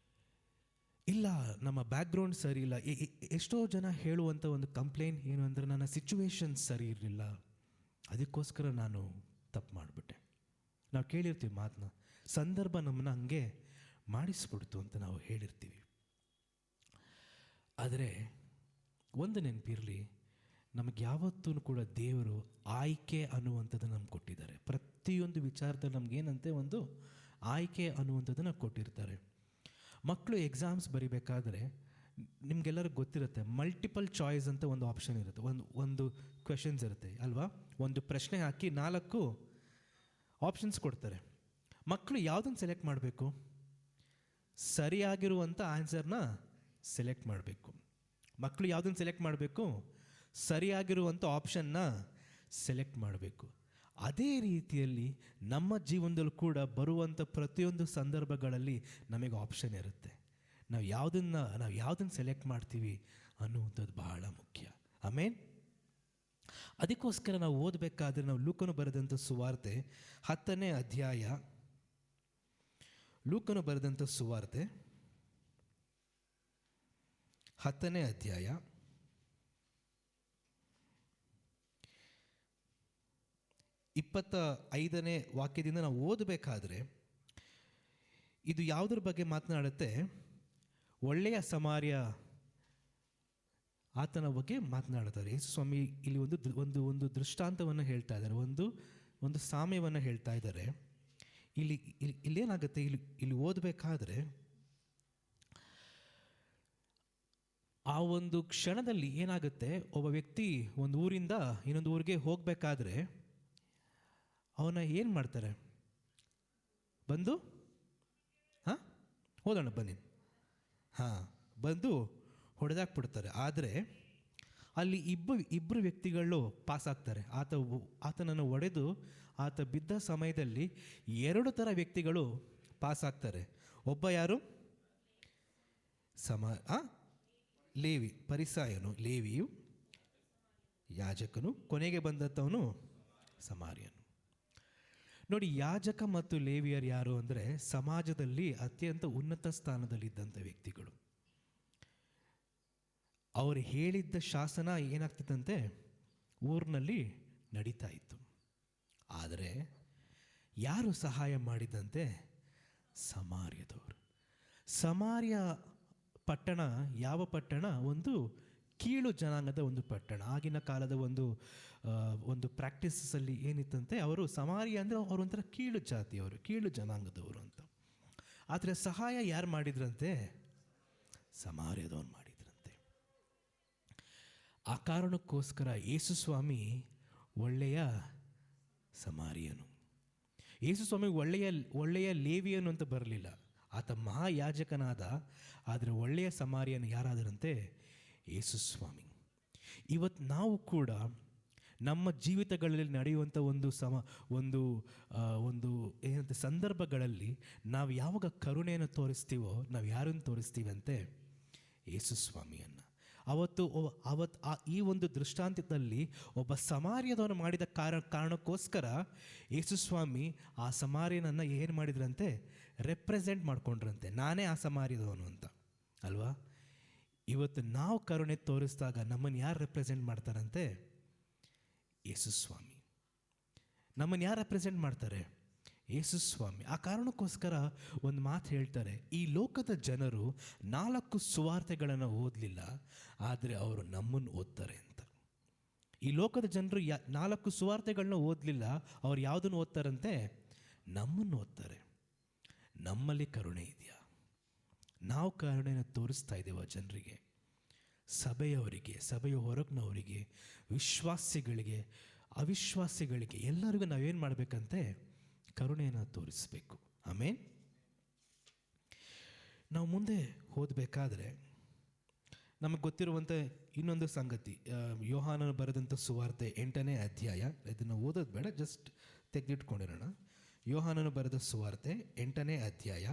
ಇಲ್ಲ ನಮ್ಮ ಬ್ಯಾಕ್ಗ್ರೌಂಡ್ ಸರಿ ಇಲ್ಲ. ಎಷ್ಟೋ ಜನ ಹೇಳುವಂಥ ಒಂದು ಕಂಪ್ಲೇಂಟ್ ಏನು ಅಂದರೆ ನನ್ನ ಸಿಚುವೇಶನ್ ಸರಿ ಇರಲಿಲ್ಲ, ಅದಕ್ಕೋಸ್ಕರ ನಾನು ತಪ್ಪು ಮಾಡಿಬಿಟ್ಟೆ. ನಾವು ಕೇಳಿರ್ತೀವಿ ಮಾತನ್ನ, ಸಂದರ್ಭ ನಮ್ಮನ್ನ ಹಂಗೆ ಮಾಡಿಸ್ಬಿಡ್ತು ಅಂತ ನಾವು ಹೇಳಿರ್ತೀವಿ. ಆದರೆ ಒಂದು ನೆನಪಿರಲಿ, ನಮಗೆ ಯಾವತ್ತೂ ಕೂಡ ದೇವರು ಆಯ್ಕೆ ಅನ್ನುವಂಥದ್ದನ್ನು ನಮ್ಗೆ ಕೊಟ್ಟಿದ್ದಾರೆ. ಪ್ರತಿಯೊಂದು ವಿಚಾರದಲ್ಲಿ ನಮಗೇನಂತೆ ಒಂದು ಆಯ್ಕೆ ಅನ್ನುವಂಥದ್ದನ್ನು ಕೊಟ್ಟಿರ್ತಾರೆ. ಮಕ್ಕಳು ಎಕ್ಸಾಮ್ಸ್ ಬರಿಬೇಕಾದ್ರೆ ನಿಮಗೆಲ್ಲರಿಗೂ ಗೊತ್ತಿರುತ್ತೆ, ಮಲ್ಟಿಪಲ್ ಚಾಯ್ಸ್ ಅಂತ ಒಂದು ಆಪ್ಷನ್ ಇರುತ್ತೆ, ಒಂದು ಕ್ವೆಶನ್ಸ್ ಇರುತ್ತೆ ಅಲ್ವಾ. ಒಂದು ಪ್ರಶ್ನೆ ಹಾಕಿ 4 ಆಪ್ಷನ್ಸ್ ಕೊಡ್ತಾರೆ. ಮಕ್ಕಳು ಯಾವುದನ್ನು ಸೆಲೆಕ್ಟ್ ಮಾಡಬೇಕು? ಸರಿಯಾಗಿರುವಂಥ ಆನ್ಸರ್ನ ಸೆಲೆಕ್ಟ್ ಮಾಡಬೇಕು. ಮಕ್ಕಳು ಯಾವುದನ್ನು ಸೆಲೆಕ್ಟ್ ಮಾಡಬೇಕು? ಸರಿಯಾಗಿರುವಂಥ ಆಪ್ಷನ್ನ ಸೆಲೆಕ್ಟ್ ಮಾಡಬೇಕು. ಅದೇ ರೀತಿಯಲ್ಲಿ ನಮ್ಮ ಜೀವನದಲ್ಲೂ ಕೂಡ ಬರುವಂಥ ಪ್ರತಿಯೊಂದು ಸಂದರ್ಭಗಳಲ್ಲಿ ನಮಗೆ ಆಪ್ಷನ್ ಇರುತ್ತೆ. ನಾವು ಯಾವುದನ್ನು ಸೆಲೆಕ್ಟ್ ಮಾಡ್ತೀವಿ ಅನ್ನುವಂಥದ್ದು ಬಹಳ ಮುಖ್ಯ. ಆಮೇನ್. ಅದಕ್ಕೋಸ್ಕರ ನಾವು ಓದಬೇಕಾದ್ರೆ ನಾವು ಲೂಕನು ಬರೆದಂಥ ಸುವಾರ್ತೆ 10ನೇ ಅಧ್ಯಾಯ, ಲೂಕನು ಬರೆದಂಥ ಸುವಾರ್ತೆ 10ನೇ ಅಧ್ಯಾಯ 25ನೇ ವಾಕ್ಯದಿಂದ ನಾವು ಓದಬೇಕಾದ್ರೆ ಇದು ಯಾವುದ್ರ ಬಗ್ಗೆ ಮಾತನಾಡುತ್ತೆ? ಒಳ್ಳೆಯ ಸಮಾರ್ಯ ಆತನ ಬಗ್ಗೆ ಮಾತನಾಡ್ತಾರೆ. ಯೇಸು ಸ್ವಾಮಿ ಇಲ್ಲಿ ಒಂದು ದೃಷ್ಟಾಂತವನ್ನು ಹೇಳ್ತಾ ಇದ್ದಾರೆ, ಒಂದು ಸಾಮ್ಯವನ್ನು ಹೇಳ್ತಾ ಇದ್ದಾರೆ. ಇಲ್ಲೇನಾಗುತ್ತೆ, ಇಲ್ಲಿ ಓದಬೇಕಾದ್ರೆ ಆ ಒಂದು ಕ್ಷಣದಲ್ಲಿ ಏನಾಗುತ್ತೆ, ಒಬ್ಬ ವ್ಯಕ್ತಿ ಒಂದು ಊರಿಂದ ಇನ್ನೊಂದು ಊರಿಗೆ ಹೋಗಬೇಕಾದ್ರೆ ಅವನ ಏನು ಮಾಡ್ತಾರೆ? ಬಂದು ಓದೋಣ ಬನ್ನಿ, ಬಂದು ಹೊಡೆದಾಕ್ಬಿಡ್ತಾರೆ. ಆದರೆ ಅಲ್ಲಿ ಇಬ್ಬರು ವ್ಯಕ್ತಿಗಳು ಪಾಸ್ ಆಗ್ತಾರೆ. ಆತನನ್ನು ಹೊಡೆದು ಆತ ಬಿದ್ದ ಸಮಯದಲ್ಲಿ 2 ಥರ ವ್ಯಕ್ತಿಗಳು ಪಾಸ್ ಆಗ್ತಾರೆ. ಒಬ್ಬ ಯಾರು? ಲೇವಿ, ಪರಿಸಾಯನು, ಲೇವಿಯು, ಯಾಜಕನು, ಕೊನೆಗೆ ಬಂದಂಥವನು ಸಮಾರ್ಯನು. ನೋಡಿ, ಯಾಜಕ ಮತ್ತು ಲೇವಿಯರು ಯಾರು ಅಂದರೆ ಸಮಾಜದಲ್ಲಿ ಅತ್ಯಂತ ಉನ್ನತ ಸ್ಥಾನದಲ್ಲಿದ್ದಂಥ ವ್ಯಕ್ತಿಗಳು. ಅವರು ಹೇಳಿದ್ದ ಶಾಸನ ಏನಾಗ್ತಿತ್ತಂತೆ, ಊರಿನಲ್ಲಿ ನಡೀತಾ ಇತ್ತು. ಆದರೆ ಯಾರು ಸಹಾಯ ಮಾಡಿದಂತೆ? ಸಮಾರ್ಯದವರು. ಸಮಾರ್ಯ ಪಟ್ಟಣ ಯಾವ ಪಟ್ಟಣ? ಒಂದು ಕೀಳು ಜನಾಂಗದ ಒಂದು ಪಟ್ಟಣ. ಆಗಿನ ಕಾಲದ ಒಂದು ಪ್ರಾಕ್ಟೀಸಲ್ಲಿ ಏನಿತ್ತಂತೆ, ಅವರು ಸಮಾರ್ಯ ಅಂದರೆ ಅವರು ಒಂಥರ ಕೀಳು ಜಾತಿಯವರು, ಕೀಳು ಜನಾಂಗದವರು ಅಂತ. ಆದರೆ ಸಹಾಯ ಯಾರು ಮಾಡಿದ್ರಂತೆ? ಸಮಾರ್ಯದವ್ರು ಮಾಡಿದ್ರಂತೆ. ಆ ಕಾರಣಕ್ಕೋಸ್ಕರ ಯೇಸು ಸ್ವಾಮಿ ಒಳ್ಳೆಯ ಸಮಾರ್ಯನು. ಯೇಸು ಸ್ವಾಮಿ ಒಳ್ಳೆಯ ಲೇವಿಯನು ಅಂತ ಬರಲಿಲ್ಲ. ಆತ ಮಹಾಯಾಜಕನಾದ, ಆದರೆ ಒಳ್ಳೆಯ ಸಮಾರ್ಯನು ಯಾರಾದರಂತೆ? ಯೇಸು ಸ್ವಾಮಿ. ಇವತ್ತು ನಾವು ಕೂಡ ನಮ್ಮ ಜೀವಿತಗಳಲ್ಲಿ ನಡೆಯುವಂಥ ಒಂದು ಏನಂತ ಸಂದರ್ಭಗಳಲ್ಲಿ ನಾವು ಯಾವಾಗ ಕರುಣೆಯನ್ನು ತೋರಿಸ್ತೀವೋ, ನಾವು ಯಾರನ್ನು ತೋರಿಸ್ತೀವಿ ಅಂತೆ? ಯೇಸು ಸ್ವಾಮಿಯನ್ನು. ಈ ಒಂದು ದೃಷ್ಟಾಂತದಲ್ಲಿ ಒಬ್ಬ ಸಮಾರ್ಯದವನು ಮಾಡಿದ ಕಾರಣಕ್ಕೋಸ್ಕರ ಯೇಸು ಸ್ವಾಮಿ ಆ ಸಮಾರ್ಯನನ್ನು ಏನು ಮಾಡಿದ್ರಂತೆ? ರೆಪ್ರೆಸೆಂಟ್ ಮಾಡ್ಕೊಂಡ್ರಂತೆ, ನಾನೇ ಆ ಸಮಾರ್ಯದವನು ಅಂತ ಅಲ್ವಾ. ಇವತ್ತು ನಾವು ಕರುಣೆ ತೋರಿಸಿದಾಗ ನಮ್ಮನ್ನು ಯಾರು ರೆಪ್ರೆಸೆಂಟ್ ಮಾಡ್ತಾರಂತೆ? ಯೇಸು ಸ್ವಾಮಿ. ನಮ್ಮನ್ನು ಯಾರು ರೆಪ್ರೆಸೆಂಟ್ ಮಾಡ್ತಾರೆ? ಯೇಸು ಸ್ವಾಮಿ. ಆ ಕಾರಣಕ್ಕೋಸ್ಕರ ಒಂದು ಮಾತು ಹೇಳ್ತಾರೆ, ಈ ಲೋಕದ ಜನರು 4 ಸುವಾರ್ತೆಗಳನ್ನು ಓದಲಿಲ್ಲ, ಆದರೆ ಅವರು ನಮ್ಮನ್ನು ಓದ್ತಾರೆ ಅಂತ. ಈ ಲೋಕದ ಜನರು 4 ಸುವಾರ್ತೆಗಳನ್ನ ಓದಲಿಲ್ಲ, ಅವ್ರು ಯಾವುದನ್ನು ಓದ್ತಾರಂತೆ? ನಮ್ಮನ್ನು ಓದ್ತಾರೆ. ನಮ್ಮಲ್ಲಿ ಕರುಣೆ ಇದೆಯಾ? ನಾವು ಕರುಣೆಯನ್ನು ತೋರಿಸ್ತಾ ಇದ್ದೇವೆ ಜನರಿಗೆ, ಸಭೆಯವರಿಗೆ, ಸಭೆಯ ಹೊರಗಿನವರಿಗೆ, ವಿಶ್ವಾಸಿಗಳಿಗೆ, ಅವಿಶ್ವಾಸಿಗಳಿಗೆ, ಎಲ್ಲರಿಗೂ ನಾವೇನು ಮಾಡಬೇಕಂತೆ? ಕರುಣೆಯನ್ನು ತೋರಿಸಬೇಕು. ಆಮೇನ್. ನಾವು ಮುಂದೆ ಓದಬೇಕಾದ್ರೆ ನಮಗೆ ಗೊತ್ತಿರುವಂಥ ಇನ್ನೊಂದು ಸಂಗತಿ, ಯೋಹಾನನು ಬರೆದಂಥ ಸುವಾರ್ತೆ 8ನೇ ಅಧ್ಯಾಯ. ಇದನ್ನು ಓದೋದು ಬೇಡ, ಜಸ್ಟ್ ತೆಗೆದಿಟ್ಕೊಂಡಿರೋಣ. ಯೋಹಾನನು ಬರೆದ ಸುವಾರ್ತೆ 8ನೇ ಅಧ್ಯಾಯ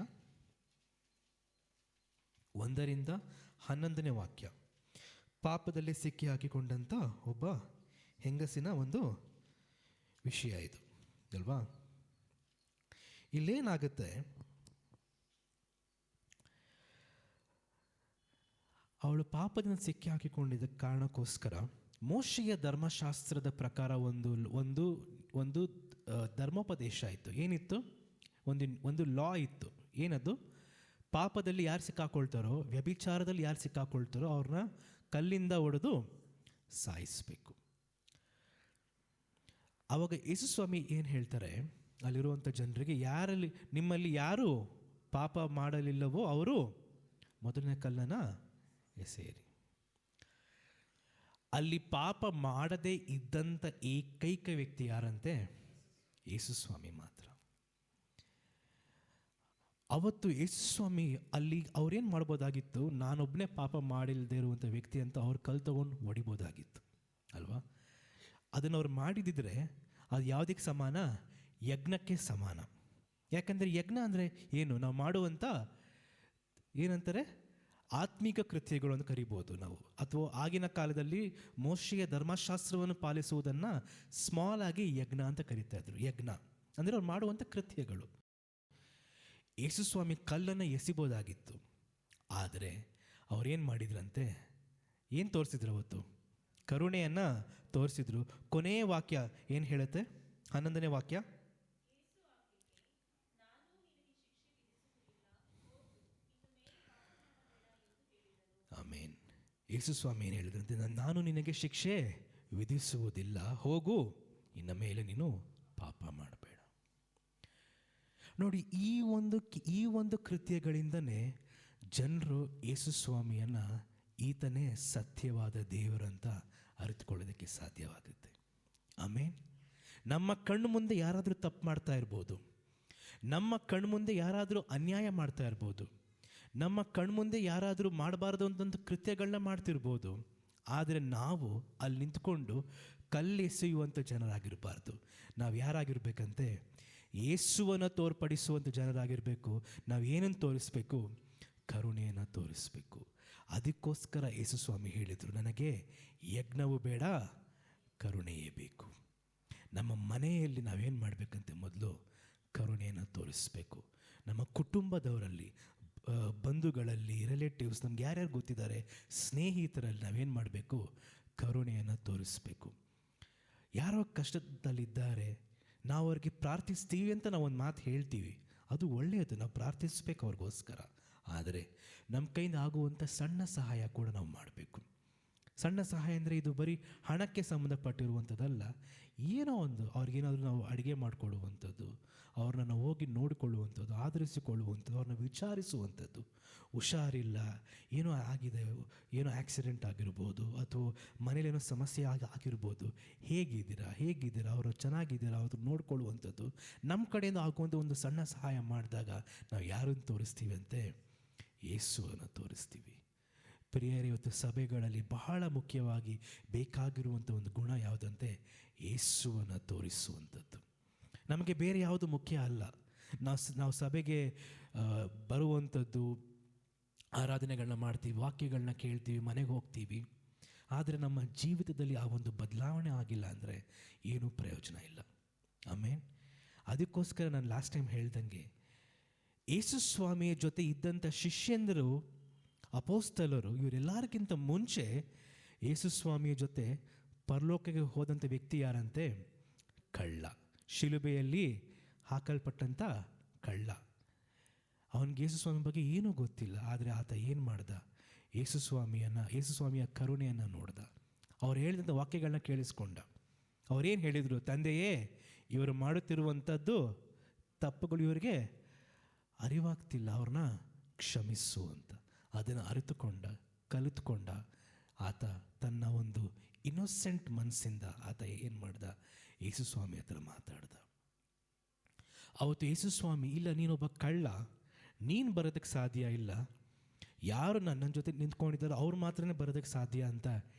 1ರಿಂದ 11ನೇ ವಾಕ್ಯ. ಪಾಪದಲ್ಲಿ ಸಿಕ್ಕಿ ಹಾಕಿಕೊಂಡಂಥ ಒಬ್ಬ ಹೆಂಗಸಿನ ಒಂದು ವಿಷಯ ಇದು ಅಲ್ವಾ. ಇಲ್ಲೇನಾಗುತ್ತೆ, ಅವಳು ಪಾಪದಿಂದ ಸಿಕ್ಕಿ ಹಾಕಿಕೊಂಡಿದ್ದ ಕಾರಣಕ್ಕೋಸ್ಕರ ಮೋಶೆಯ ಧರ್ಮಶಾಸ್ತ್ರದ ಪ್ರಕಾರ ಒಂದು ಧರ್ಮೋಪದೇಶ ಇತ್ತು. ಏನಿತ್ತು? ಒಂದು ಲಾ ಇತ್ತು. ಏನದು? ಪಾಪದಲ್ಲಿ ಯಾರು ಸಿಕ್ಕಾಕೊಳ್ತಾರೋ, ವ್ಯಭಿಚಾರದಲ್ಲಿ ಯಾರು ಸಿಕ್ಕಾಕೊಳ್ತಾರೋ ಅವ್ರನ್ನ ಕಲ್ಲಿಂದ ಹೊಡೆದು ಸಾಯಿಸಬೇಕು. ಆವಾಗ ಯೇಸುಸ್ವಾಮಿ ಏನು ಹೇಳ್ತಾರೆ ಅಲ್ಲಿರುವಂಥ ಜನರಿಗೆ, ನಿಮ್ಮಲ್ಲಿ ಯಾರು ಪಾಪ ಮಾಡಲಿಲ್ಲವೋ ಅವರು ಮೊದಲನೇ ಕಲ್ಲನ್ನು ಎಸೆಯಿರಿ. ಅಲ್ಲಿ ಪಾಪ ಮಾಡದೇ ಇದ್ದಂಥ ಏಕೈಕ ವ್ಯಕ್ತಿ ಯಾರಂತೆ? ಯೇಸುಸ್ವಾಮಿ ಮಾತ್ರ. ಅವತ್ತು ಯೇಸುಸ್ವಾಮಿ ಅಲ್ಲಿ ಅವ್ರೇನು ಮಾಡ್ಬೋದಾಗಿತ್ತು? ನಾನೊಬ್ಬನೇ ಪಾಪ ಮಾಡಿಲ್ಲದೆ ಇರುವಂಥ ವ್ಯಕ್ತಿ ಅಂತ ಅವ್ರು ಕಲ್ ತಗೊಂಡು ಹೊಡಿಬೋದಾಗಿತ್ತು ಅಲ್ವಾ? ಅದನ್ನು ಅವ್ರು ಮಾಡಿದಿದ್ರೆ ಅದು ಯಾವುದಕ್ಕೆ ಸಮಾನ? ಯಜ್ಞಕ್ಕೆ ಸಮಾನ. ಯಾಕಂದರೆ ಯಜ್ಞ ಅಂದರೆ ಏನು? ನಾವು ಮಾಡುವಂಥ ಏನಂತಾರೆ ಆತ್ಮಿಕ ಕೃತ್ಯಗಳು ಅಂತ ಕರಿಬೋದು ನಾವು. ಅಥವಾ ಆಗಿನ ಕಾಲದಲ್ಲಿ ಮೋಶೆಯ ಧರ್ಮಶಾಸ್ತ್ರವನ್ನು ಪಾಲಿಸುವುದನ್ನು ಸ್ಮಾಲ್ ಆಗಿ ಯಜ್ಞ ಅಂತ ಕರಿತಾ ಇದ್ರು. ಯಜ್ಞ ಅಂದರೆ ಅವ್ರು ಮಾಡುವಂಥ ಕೃತ್ಯಗಳು. ಯೇಸುಸ್ವಾಮಿ ಕಲ್ಲನ್ನು ಎಸಿಬೋದಾಗಿತ್ತು, ಆದರೆ ಅವ್ರೇನು ಮಾಡಿದ್ರಂತೆ? ಏನು ತೋರಿಸಿದ್ರು ಅವತ್ತು? ಕರುಣೆಯನ್ನು ತೋರಿಸಿದ್ರು. ಕೊನೆಯ ವಾಕ್ಯ ಏನು ಹೇಳುತ್ತೆ? 11ನೇ ವಾಕ್ಯ, ಆಮೇನ್. ಯೇಸುಸ್ವಾಮಿ ಏನು ಹೇಳಿದ್ರಂತೆ? ನಾನು ನಿನಗೆ ಶಿಕ್ಷೆ ವಿಧಿಸುವುದಿಲ್ಲ, ಹೋಗು, ಇನ್ನ ಮೇಲೆ ನೀನು ಪಾಪ ಮಾಡಬೇಡ. ನೋಡಿ, ಈ ಒಂದು ಕೃತ್ಯಗಳಿಂದನೇ ಜನರು ಯೇಸುಸ್ವಾಮಿಯನ್ನು ಈತನೇ ಸತ್ಯವಾದ ದೇವರಂತ ಅರಿತುಕೊಳ್ಳೋದಕ್ಕೆ ಸಾಧ್ಯವಾಗುತ್ತೆ. ಆಮೇನ್. ನಮ್ಮ ಕಣ್ಣು ಮುಂದೆ ಯಾರಾದರೂ ತಪ್ಪು ಮಾಡ್ತಾ ಇರ್ಬೋದು, ನಮ್ಮ ಕಣ್ಣು ಮುಂದೆ ಯಾರಾದರೂ ಅನ್ಯಾಯ ಮಾಡ್ತಾ ಇರ್ಬೋದು, ನಮ್ಮ ಕಣ್ಮುಂದೆ ಯಾರಾದರೂ ಮಾಡಬಾರ್ದು ಅಂತಂದು ಕೃತ್ಯಗಳನ್ನ ಮಾಡ್ತಿರ್ಬೋದು. ಆದರೆ ನಾವು ಅಲ್ಲಿ ನಿಂತ್ಕೊಂಡು ಕಲ್ಲೆಸೆಯುವಂಥ ಜನರಾಗಿರಬಾರ್ದು. ನಾವು ಯಾರಾಗಿರ್ಬೇಕಂತೆ? ಯೇಸುವನ್ನು ತೋರ್ಪಡಿಸುವಂಥ ಜನರಾಗಿರಬೇಕು. ನಾವು ಏನನ್ನು ತೋರಿಸ್ಬೇಕು? ಕರುಣೆಯನ್ನು ತೋರಿಸ್ಬೇಕು. ಅದಕ್ಕೋಸ್ಕರ ಯೇಸುಸ್ವಾಮಿ ಹೇಳಿದರು, ನನಗೆ ಯಜ್ಞವು ಬೇಡ, ಕರುಣೆಯೇ ಬೇಕು. ನಮ್ಮ ಮನೆಯಲ್ಲಿ ನಾವೇನು ಮಾಡಬೇಕಂತೆ? ಮೊದಲು ಕರುಣೆಯನ್ನು ತೋರಿಸ್ಬೇಕು. ನಮ್ಮ ಕುಟುಂಬದವರಲ್ಲಿ, ಬಂಧುಗಳಲ್ಲಿ, ರಿಲೇಟಿವ್ಸ್, ನಮ್ಗೆ ಯಾರ್ಯಾರು ಗೊತ್ತಿದ್ದಾರೆ, ಸ್ನೇಹಿತರಲ್ಲಿ ನಾವೇನು ಮಾಡಬೇಕು? ಕರುಣೆಯನ್ನು ತೋರಿಸ್ಬೇಕು. ಯಾರೋ ಕಷ್ಟದಲ್ಲಿದ್ದಾರೆ, ನಾವು ಅವ್ರಿಗೆ ಪ್ರಾರ್ಥಿಸ್ತೀವಿ ಅಂತ ನಾವು ಒಂದು ಮಾತು ಹೇಳ್ತೀವಿ, ಅದು ಒಳ್ಳೆಯದು, ನಾವು ಪ್ರಾರ್ಥಿಸ್ಬೇಕು ಅವ್ರಿಗೋಸ್ಕರ. ಆದರೆ ನಮ್ಮ ಕೈಯಿಂದ ಆಗುವಂಥ ಸಣ್ಣ ಸಹಾಯ ಕೂಡ ನಾವು ಮಾಡಬೇಕು. ಸಣ್ಣ ಸಹಾಯ ಅಂದರೆ ಇದು ಬರೀ ಹಣಕ್ಕೆ ಸಂಬಂಧಪಟ್ಟಿರುವಂಥದ್ದಲ್ಲ. ಏನೋ ಒಂದು ಅವ್ರಿಗೇನಾದರೂ ನಾವು ಅಡುಗೆ ಮಾಡಿಕೊಡುವಂಥದ್ದು, ಅವ್ರನ್ನ ನಾವು ಹೋಗಿ ನೋಡಿಕೊಳ್ಳುವಂಥದ್ದು, ಆಧರಿಸಿಕೊಳ್ಳುವಂಥದ್ದು, ಅವ್ರನ್ನ ವಿಚಾರಿಸುವಂಥದ್ದು. ಹುಷಾರಿಲ್ಲ, ಏನೋ ಆಗಿದೆ, ಏನೋ ಆಕ್ಸಿಡೆಂಟ್ ಆಗಿರ್ಬೋದು, ಅಥವಾ ಮನೇಲೇನೋ ಸಮಸ್ಯೆ ಆಗಿರ್ಬೋದು, ಹೇಗಿದ್ದೀರಾ ಅವರು ಚೆನ್ನಾಗಿದ್ದೀರಾ, ಅವ್ರು ನೋಡ್ಕೊಳ್ಳುವಂಥದ್ದು. ನಮ್ಮ ಕಡೆಯಿಂದ ಆಗುವಂಥ ಒಂದು ಸಣ್ಣ ಸಹಾಯ ಮಾಡಿದಾಗ ನಾವು ಯಾರನ್ನು ತೋರಿಸ್ತೀವಿ ಅಂತೆ? ಯೇಸುವನ್ನು ತೋರಿಸ್ತೀವಿ. ಪ್ರಿಯರೇ, ಇವತ್ತು ಸಭೆಗಳಲ್ಲಿ ಬಹಳ ಮುಖ್ಯವಾಗಿ ಬೇಕಾಗಿರುವಂಥ ಒಂದು ಗುಣ ಯಾವುದಂತೆ? ಯೇಸುವನ್ನು ತೋರಿಸುವಂಥದ್ದು. ನಮಗೆ ಬೇರೆ ಯಾವುದು ಮುಖ್ಯ ಅಲ್ಲ. ನಾವು ಸಭೆಗೆ ಬರುವಂಥದ್ದು, ಆರಾಧನೆಗಳನ್ನ ಮಾಡ್ತೀವಿ, ವಾಕ್ಯಗಳನ್ನ ಕೇಳ್ತೀವಿ, ಮನೆಗೆ ಹೋಗ್ತೀವಿ. ಆದರೆ ನಮ್ಮ ಜೀವಿತದಲ್ಲಿ ಆ ಒಂದು ಬದಲಾವಣೆ ಆಗಿಲ್ಲ ಅಂದರೆ ಏನೂ ಪ್ರಯೋಜನ ಇಲ್ಲ. ಆಮೇನ್. ಅದಕ್ಕೋಸ್ಕರ ನಾನು ಲಾಸ್ಟ್ ಟೈಮ್ ಹೇಳ್ದಂಗೆ, ಯೇಸುಸ್ವಾಮಿಯ ಜೊತೆ ಇದ್ದಂಥ ಶಿಷ್ಯಂದರು, ಅಪೋಸ್ತಲರು, ಇವರೆಲ್ಲರಿಗಿಂತ ಮುಂಚೆ ಯೇಸುಸ್ವಾಮಿಯ ಜೊತೆ ಪರಲೋಕಕ್ಕೆ ಹೋದಂಥ ವ್ಯಕ್ತಿ ಯಾರಂತೆ? ಕಳ್ಳ. ಶಿಲುಬೆಯಲ್ಲಿ ಹಾಕಲ್ಪಟ್ಟಂಥ ಕಳ್ಳ. ಅವನಿಗೆ ಯೇಸುಸ್ವಾಮಿ ಬಗ್ಗೆ ಏನೂ ಗೊತ್ತಿಲ್ಲ. ಆದರೆ ಆತ ಏನು ಮಾಡ್ದ? ಯೇಸುಸ್ವಾಮಿಯ ಕರುಣೆಯನ್ನು ನೋಡ್ದ. ಅವ್ರು ಹೇಳಿದಂಥ ವಾಕ್ಯಗಳನ್ನ ಕೇಳಿಸ್ಕೊಂಡ. ಅವರೇನು ಹೇಳಿದರು? ತಂದೆಯೇ, ಇವರು ಮಾಡುತ್ತಿರುವಂಥದ್ದು ತಪ್ಪುಗಳು ಇವರಿಗೆ ಅರಿವಾಗ್ತಿಲ್ಲ, ಅವ್ರನ್ನ ಕ್ಷಮಿಸು ಅಂತ. ಅದನ್ನು ಕಲಿತುಕೊಂಡ ಆತ ತನ್ನ ಒಂದು ಇನ್ನೋಸೆಂಟ್ ಮನಸ್ಸಿಂದ ಆತ ಏನು ಮಾಡ್ದ? ಯೇಸುಸ್ವಾಮಿ ಹತ್ರ ಮಾತಾಡ್ದ. ಅವತ್ತು ಯೇಸುಸ್ವಾಮಿ, ಇಲ್ಲ, ನೀನೊಬ್ಬ ಕಳ್ಳ, ನೀನು ಬರೋದಕ್ಕೆ ಸಾಧ್ಯ ಇಲ್ಲ, ಯಾರು ನನ್ನ ಜೊತೆ ನಿಂತ್ಕೊಂಡಿದ್ದಾರೋ ಅವ್ರು ಮಾತ್ರನೇ ಬರೋದಕ್ಕೆ ಸಾಧ್ಯ ಅಂತ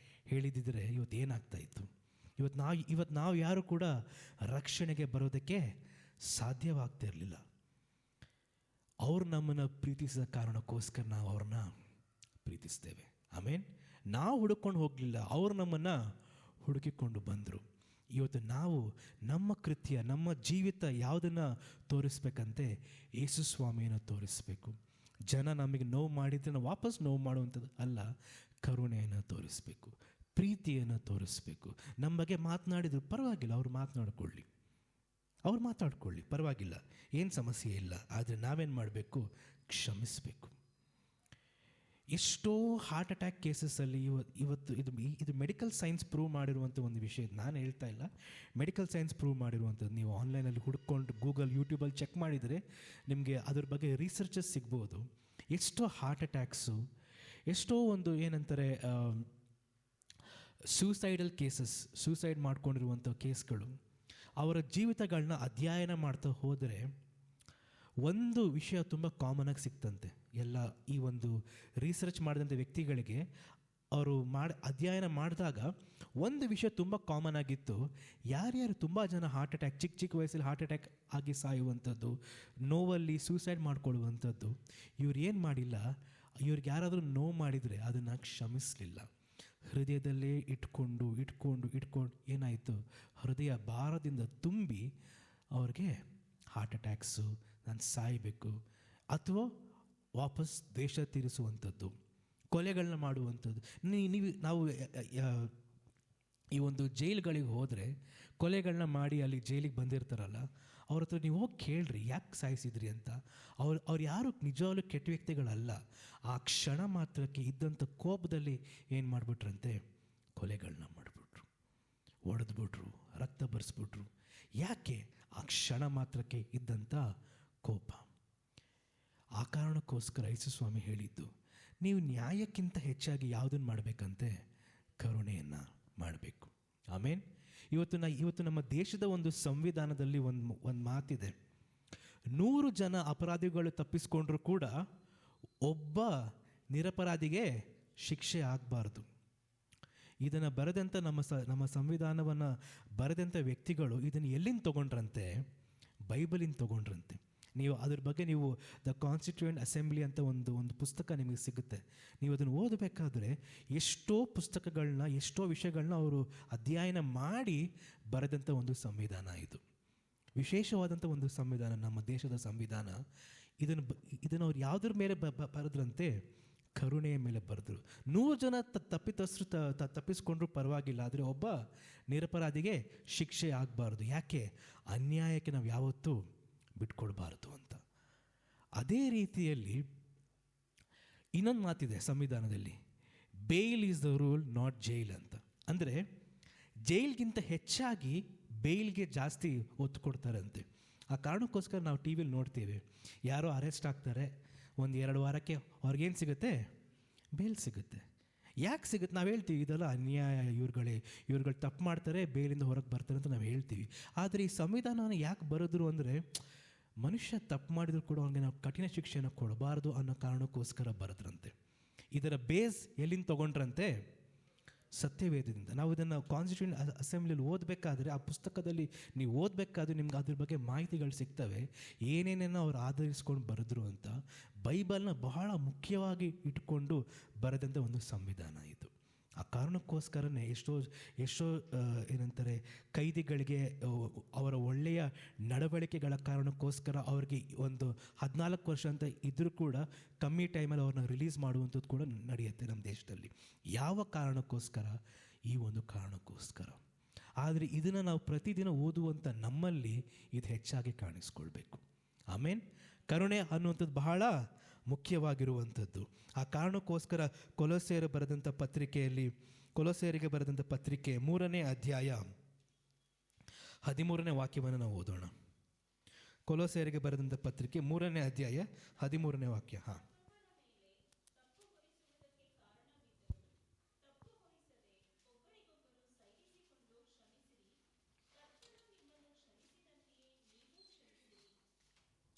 ಹೇಳಿದಿದ್ರೆ ಇವತ್ತು ಏನಾಗ್ತಾ ಇತ್ತು? ಇವತ್ತು ನಾವು ಯಾರು ಕೂಡ ರಕ್ಷಣೆಗೆ ಬರೋದಕ್ಕೆ ಸಾಧ್ಯವಾಗ್ತಿರಲಿಲ್ಲ. ಅವ್ರು ನಮ್ಮನ್ನು ಪ್ರೀತಿಸಿದ ಕಾರಣಕ್ಕೋಸ್ಕರ ನಾವು ಅವ್ರನ್ನ ಪ್ರೀತಿಸ್ತೇವೆ. ಆಮೇನ್. ನಾವು ಹುಡುಕೊಂಡು ಹೋಗಲಿಲ್ಲ, ಅವರು ನಮ್ಮನ್ನು ಹುಡುಕಿಕೊಂಡು ಬಂದರು. ಇವತ್ತು ನಾವು ನಮ್ಮ ಕೃತ್ಯ, ನಮ್ಮ ಜೀವಿತ ಯಾವುದನ್ನು ತೋರಿಸ್ಬೇಕಂತೆ? ಯೇಸುಸ್ವಾಮಿಯನ್ನು ತೋರಿಸ್ಬೇಕು. ಜನ ನಮಗೆ ನೋವು ಮಾಡಿದರೆ ನಾವು ವಾಪಸ್ ನೋವು ಮಾಡುವಂಥದ್ದು ಅಲ್ಲ, ಕರುಣೆಯನ್ನು ತೋರಿಸ್ಬೇಕು, ಪ್ರೀತಿಯನ್ನು ತೋರಿಸ್ಬೇಕು. ನಮ್ಮ ಬಗ್ಗೆ ಮಾತನಾಡಿದ್ರು ಪರವಾಗಿಲ್ಲ, ಅವ್ರು ಮಾತಾಡ್ಕೊಳ್ಳಿ ಪರವಾಗಿಲ್ಲ, ಏನು ಸಮಸ್ಯೆ ಇಲ್ಲ. ಆದರೆ ನಾವೇನು ಮಾಡಬೇಕು? ಕ್ಷಮಿಸಬೇಕು. ಎಷ್ಟೋ ಹಾರ್ಟ್ ಅಟ್ಯಾಕ್ ಕೇಸಸ್ಸಲ್ಲಿ ಇವತ್ತು ಇದು ಮೆಡಿಕಲ್ ಸೈನ್ಸ್ ಪ್ರೂವ್ ಮಾಡಿರುವಂಥ ಒಂದು ವಿಷಯ. ನಾನು ಹೇಳ್ತಾ ಇಲ್ಲ, ಮೆಡಿಕಲ್ ಸೈನ್ಸ್ ಪ್ರೂವ್ ಮಾಡಿರುವಂಥದ್ದು. ನೀವು ಆನ್ಲೈನಲ್ಲಿ ಹುಡ್ಕೊಂಡು ಗೂಗಲ್, ಯೂಟ್ಯೂಬಲ್ಲಿ ಚೆಕ್ ಮಾಡಿದರೆ ನಿಮಗೆ ಅದ್ರ ಬಗ್ಗೆ ರಿಸರ್ಚಸ್ ಸಿಗ್ಬೋದು. ಎಷ್ಟೋ ಹಾರ್ಟ್ ಅಟ್ಯಾಕ್ಸು, ಎಷ್ಟೋ ಒಂದು ಏನಂತಾರೆ ಸೂಸೈಡಲ್ ಕೇಸಸ್, ಸೂಸೈಡ್ ಮಾಡ್ಕೊಂಡಿರುವಂಥ ಕೇಸ್ಗಳು, ಅವರ ಜೀವಿತಗಳನ್ನ ಅಧ್ಯಯನ ಮಾಡ್ತಾ ಹೋದರೆ ಒಂದು ವಿಷಯ ತುಂಬ ಕಾಮನಾಗಿ ಸಿಕ್ತಂತೆ. ಎಲ್ಲ ಈ ಒಂದು ರಿಸರ್ಚ್ ಮಾಡಿದಂಥ ವ್ಯಕ್ತಿಗಳಿಗೆ ಅವರು ಅಧ್ಯಯನ ಮಾಡಿದಾಗ ಒಂದು ವಿಷಯ ತುಂಬ ಕಾಮನ್ ಆಗಿತ್ತು. ಯಾರ್ಯಾರು ತುಂಬ ಜನ ಹಾರ್ಟ್ ಅಟ್ಯಾಕ್, ಚಿಕ್ಕ ವಯಸ್ಸಲ್ಲಿ ಹಾರ್ಟ್ ಅಟ್ಯಾಕ್ ಆಗಿ ಸಾಯುವಂಥದ್ದು, ನೋವಲ್ಲಿ ಸೂಸೈಡ್ ಮಾಡ್ಕೊಳ್ಳುವಂಥದ್ದು, ಇವ್ರು ಏನು ಮಾಡಿಲ್ಲ, ಇವ್ರಿಗೆ ಯಾರಾದರೂ ನೋವು ಮಾಡಿದರೆ ಅದನ್ನು ಕ್ಷಮಿಸಲಿಲ್ಲ. ಹೃದಯದಲ್ಲೇ ಇಟ್ಕೊಂಡು ಏನಾಯಿತು, ಹೃದಯ ಭಾರದಿಂದ ತುಂಬಿ ಅವ್ರಿಗೆ ಹಾರ್ಟ್ ಅಟ್ಯಾಕ್ಸು, ನಾನು ಸಾಯಬೇಕು, ಅಥವಾ ವಾಪಸ್ ದೇಶ ತೀರಿಸುವಂಥದ್ದು, ಕೊಲೆಗಳನ್ನ ಮಾಡುವಂಥದ್ದು. ನಾವು ಈ ಒಂದು ಜೈಲುಗಳಿಗೆ ಹೋದರೆ ಕೊಲೆಗಳನ್ನ ಮಾಡಿ ಅಲ್ಲಿ ಜೈಲಿಗೆ ಬಂದಿರ್ತಾರಲ್ಲ, ಅವ್ರ ಹತ್ರ ನೀವು ಹೋಗಿ ಕೇಳ್ರಿ ಯಾಕೆ ಸಾಯಿಸಿದ್ರಿ ಅಂತ. ಅವ್ರು ಯಾರು ನಿಜವಾಗ್ಲೂ ಕೆಟ್ಟ ವ್ಯಕ್ತಿಗಳಲ್ಲ. ಆ ಕ್ಷಣ ಮಾತ್ರಕ್ಕೆ ಇದ್ದಂಥ ಕೋಪದಲ್ಲಿ ಏನು ಮಾಡಿಬಿಟ್ರಂತೆ, ಕೊಲೆಗಳನ್ನ ಮಾಡಿಬಿಟ್ರು, ಹೊಡೆದ್ಬಿಟ್ರು, ರಕ್ತ ಬರ್ಸ್ಬಿಟ್ರು. ಯಾಕೆ? ಆ ಕ್ಷಣ ಮಾತ್ರಕ್ಕೆ ಇದ್ದಂಥ ಕೋಪ. ಆ ಕಾರಣಕ್ಕೋಸ್ಕರ ಯೇಸು ಸ್ವಾಮಿ ಹೇಳಿದ್ದು, ನೀವು ನ್ಯಾಯಕ್ಕಿಂತ ಹೆಚ್ಚಾಗಿ ಯಾವುದನ್ನು ಮಾಡಬೇಕಂತೆ? ಕರುಣೆಯನ್ನು ಮಾಡಬೇಕು. ಆಮೇನ್. ಇವತ್ತು ನಮ್ಮ ದೇಶದ ಒಂದು ಸಂವಿಧಾನದಲ್ಲಿ ಒಂದು ಮಾತಿದೆ, 100 ಜನ ಅಪರಾಧಿಗಳು ತಪ್ಪಿಸ್ಕೊಂಡ್ರೂ ಕೂಡ ಒಬ್ಬ ನಿರಪರಾಧಿಗೆ ಶಿಕ್ಷೆ ಆಗಬಾರ್ದು. ಇದನ್ನು ಬರೆದಂಥ ನಮ್ಮ ಸಂವಿಧಾನವನ್ನು ಬರೆದಂಥ ವ್ಯಕ್ತಿಗಳು ಇದನ್ನು ಎಲ್ಲಿಂದ ತೊಗೊಂಡ್ರಂತೆ? ಬೈಬಲಿಂದ ತೊಗೊಂಡ್ರಂತೆ. ನೀವು ಅದ್ರ ಬಗ್ಗೆ ನೀವು ದ ಕಾನ್ಸ್ಟಿಟ್ಯೂಯೆಂಟ್ ಅಸೆಂಬ್ಲಿ ಅಂತ ಒಂದು ಪುಸ್ತಕ ನಿಮಗೆ ಸಿಗುತ್ತೆ. ನೀವು ಅದನ್ನು ಓದಬೇಕಾದ್ರೆ ಎಷ್ಟೋ ಪುಸ್ತಕಗಳನ್ನ, ಎಷ್ಟೋ ವಿಷಯಗಳನ್ನ ಅವರು ಅಧ್ಯಯನ ಮಾಡಿ ಬರೆದಂಥ ಒಂದು ಸಂವಿಧಾನ ಇದು. ವಿಶೇಷವಾದಂಥ ಒಂದು ಸಂವಿಧಾನ, ನಮ್ಮ ದೇಶದ ಸಂವಿಧಾನ. ಇದನ್ನು ಅವ್ರು ಯಾವುದ್ರ ಮೇಲೆ ಬರೆದ್ರಂತೆ? ಕರುಣೆಯ ಮೇಲೆ ಬರೆದ್ರು. 100 ಜನ ತಪ್ಪಿಸ್ಕೊಂಡ್ರೂ ಪರವಾಗಿಲ್ಲ, ಆದರೆ ಒಬ್ಬ ನಿರಪರಾಧಿಗೆ ಶಿಕ್ಷೆ ಆಗಬಾರ್ದು. ಯಾಕೆ? ಅನ್ಯಾಯಕ್ಕೆ ನಾವು ಯಾವತ್ತೂ ಬಿಟ್ಕೊಡ್ಬಾರ್ದು ಅಂತ. ಅದೇ ರೀತಿಯಲ್ಲಿ ಇನ್ನೊಂದು ಮಾತಿದೆ ಸಂವಿಧಾನದಲ್ಲಿ, bail is the rule not jail ಅಂತ. ಅಂದರೆ ಜೈಲ್ಗಿಂತ ಹೆಚ್ಚಾಗಿ ಬೇಲ್ಗೆ ಜಾಸ್ತಿ ಒತ್ತು ಕೊಡ್ತಾರಂತೆ. ಆ ಕಾರಣಕ್ಕೋಸ್ಕರ ನಾವು ಟಿ ವಿಲಿ ನೋಡ್ತೀವಿ, ಯಾರೋ ಅರೆಸ್ಟ್ ಆಗ್ತಾರೆ, 1-2 ವಾರಕ್ಕೆ ಅವ್ರಿಗೇನು ಸಿಗುತ್ತೆ? ಬೇಲ್ ಸಿಗುತ್ತೆ. ಯಾಕೆ ಸಿಗುತ್ತೆ? ನಾವು ಹೇಳ್ತೀವಿ ಇದೆಲ್ಲ ಅನ್ಯಾಯ, ಇವ್ರುಗಳು ತಪ್ಪು ಮಾಡ್ತಾರೆ, ಬೇಲಿಂದ ಹೊರಗೆ ಬರ್ತಾರೆ ಅಂತ ನಾವು ಹೇಳ್ತೀವಿ. ಆದರೆ ಈ ಸಂವಿಧಾನವನ್ನು ಯಾಕೆ ಬರೆದ್ರು ಅಂದರೆ, ಮನುಷ್ಯ ತಪ್ಪು ಮಾಡಿದ್ರು ಕೂಡ ಅವ್ನಿಗೆ ನಾವು ಕಠಿಣ ಶಿಕ್ಷೆಯನ್ನು ಕೊಡಬಾರ್ದು ಅನ್ನೋ ಕಾರಣಕ್ಕೋಸ್ಕರ ಬರೆದ್ರಂತೆ. ಇದರ ಬೇಸ್ ಎಲ್ಲಿಂದ ತೊಗೊಂಡ್ರಂತೆ? ಸತ್ಯವೇದದಿಂದ. ನಾವು ಇದನ್ನು ಕಾನ್ಸ್ಟಿಟ್ಯೂಷನ್ ಅಸೆಂಬ್ಲಿಯಲ್ಲಿ ಓದಬೇಕಾದ್ರೆ, ಆ ಪುಸ್ತಕದಲ್ಲಿ ನೀವು ಓದಬೇಕಾದ್ರೆ ನಿಮ್ಗೆ ಅದ್ರ ಬಗ್ಗೆ ಮಾಹಿತಿಗಳು ಸಿಗ್ತವೆ, ಏನೇನೇನೋ ಅವ್ರು ಆಧರಿಸ್ಕೊಂಡು ಬರೆದ್ರು ಅಂತ. ಬೈಬಲ್ನ ಬಹಳ ಮುಖ್ಯವಾಗಿ ಇಟ್ಕೊಂಡು ಬರೆದಂಥ ಒಂದು ಸಂವಿಧಾನ ಇದು. ಆ ಕಾರಣಕ್ಕೋಸ್ಕರನೇ ಎಷ್ಟೋ ಏನಂತಾರೆ, ಕೈದಿಗಳಿಗೆ ಅವರ ಒಳ್ಳೆಯ ನಡವಳಿಕೆಗಳ ಕಾರಣಕ್ಕೋಸ್ಕರ ಅವ್ರಿಗೆ ಒಂದು 14 ವರ್ಷ ಅಂತ ಇದ್ದರೂ ಕೂಡ ಕಮ್ಮಿ ಟೈಮಲ್ಲಿ ಅವ್ರನ್ನ ರಿಲೀಸ್ ಮಾಡುವಂಥದ್ದು ಕೂಡ ನಡೆಯುತ್ತೆ ನಮ್ಮ ದೇಶದಲ್ಲಿ. ಯಾವ ಕಾರಣಕ್ಕೋಸ್ಕರ? ಈ ಒಂದು ಕಾರಣಕ್ಕೋಸ್ಕರ. ಆದರೆ ಇದನ್ನು ನಾವು ಪ್ರತಿದಿನ ಓದುವಂಥ ನಮ್ಮಲ್ಲಿ ಇದು ಹೆಚ್ಚಾಗಿ ಕಾಣಿಸ್ಕೊಳ್ಬೇಕು. ಆಮೇನ್. ಕರುಣೆ ಅನ್ನುವಂಥದ್ದು ಬಹಳ ಮುಖ್ಯವಾಗಿರುವಂಥದ್ದು. ಆ ಕಾರಣಕ್ಕೋಸ್ಕರ ಕೊಲೊಸ್ಸೆಯರಿಗೆ ಬರೆದಂಥ ಪತ್ರಿಕೆ 3ನೇ ಅಧ್ಯಾಯ 13ನೇ ವಾಕ್ಯವನ್ನು ನಾವು ಓದೋಣ. ಕೊಲೊಸ್ಸೆಯರಿಗೆ ಬರೆದಂಥ ಪತ್ರಿಕೆ 3ನೇ ಅಧ್ಯಾಯ 13ನೇ ವಾಕ್ಯ.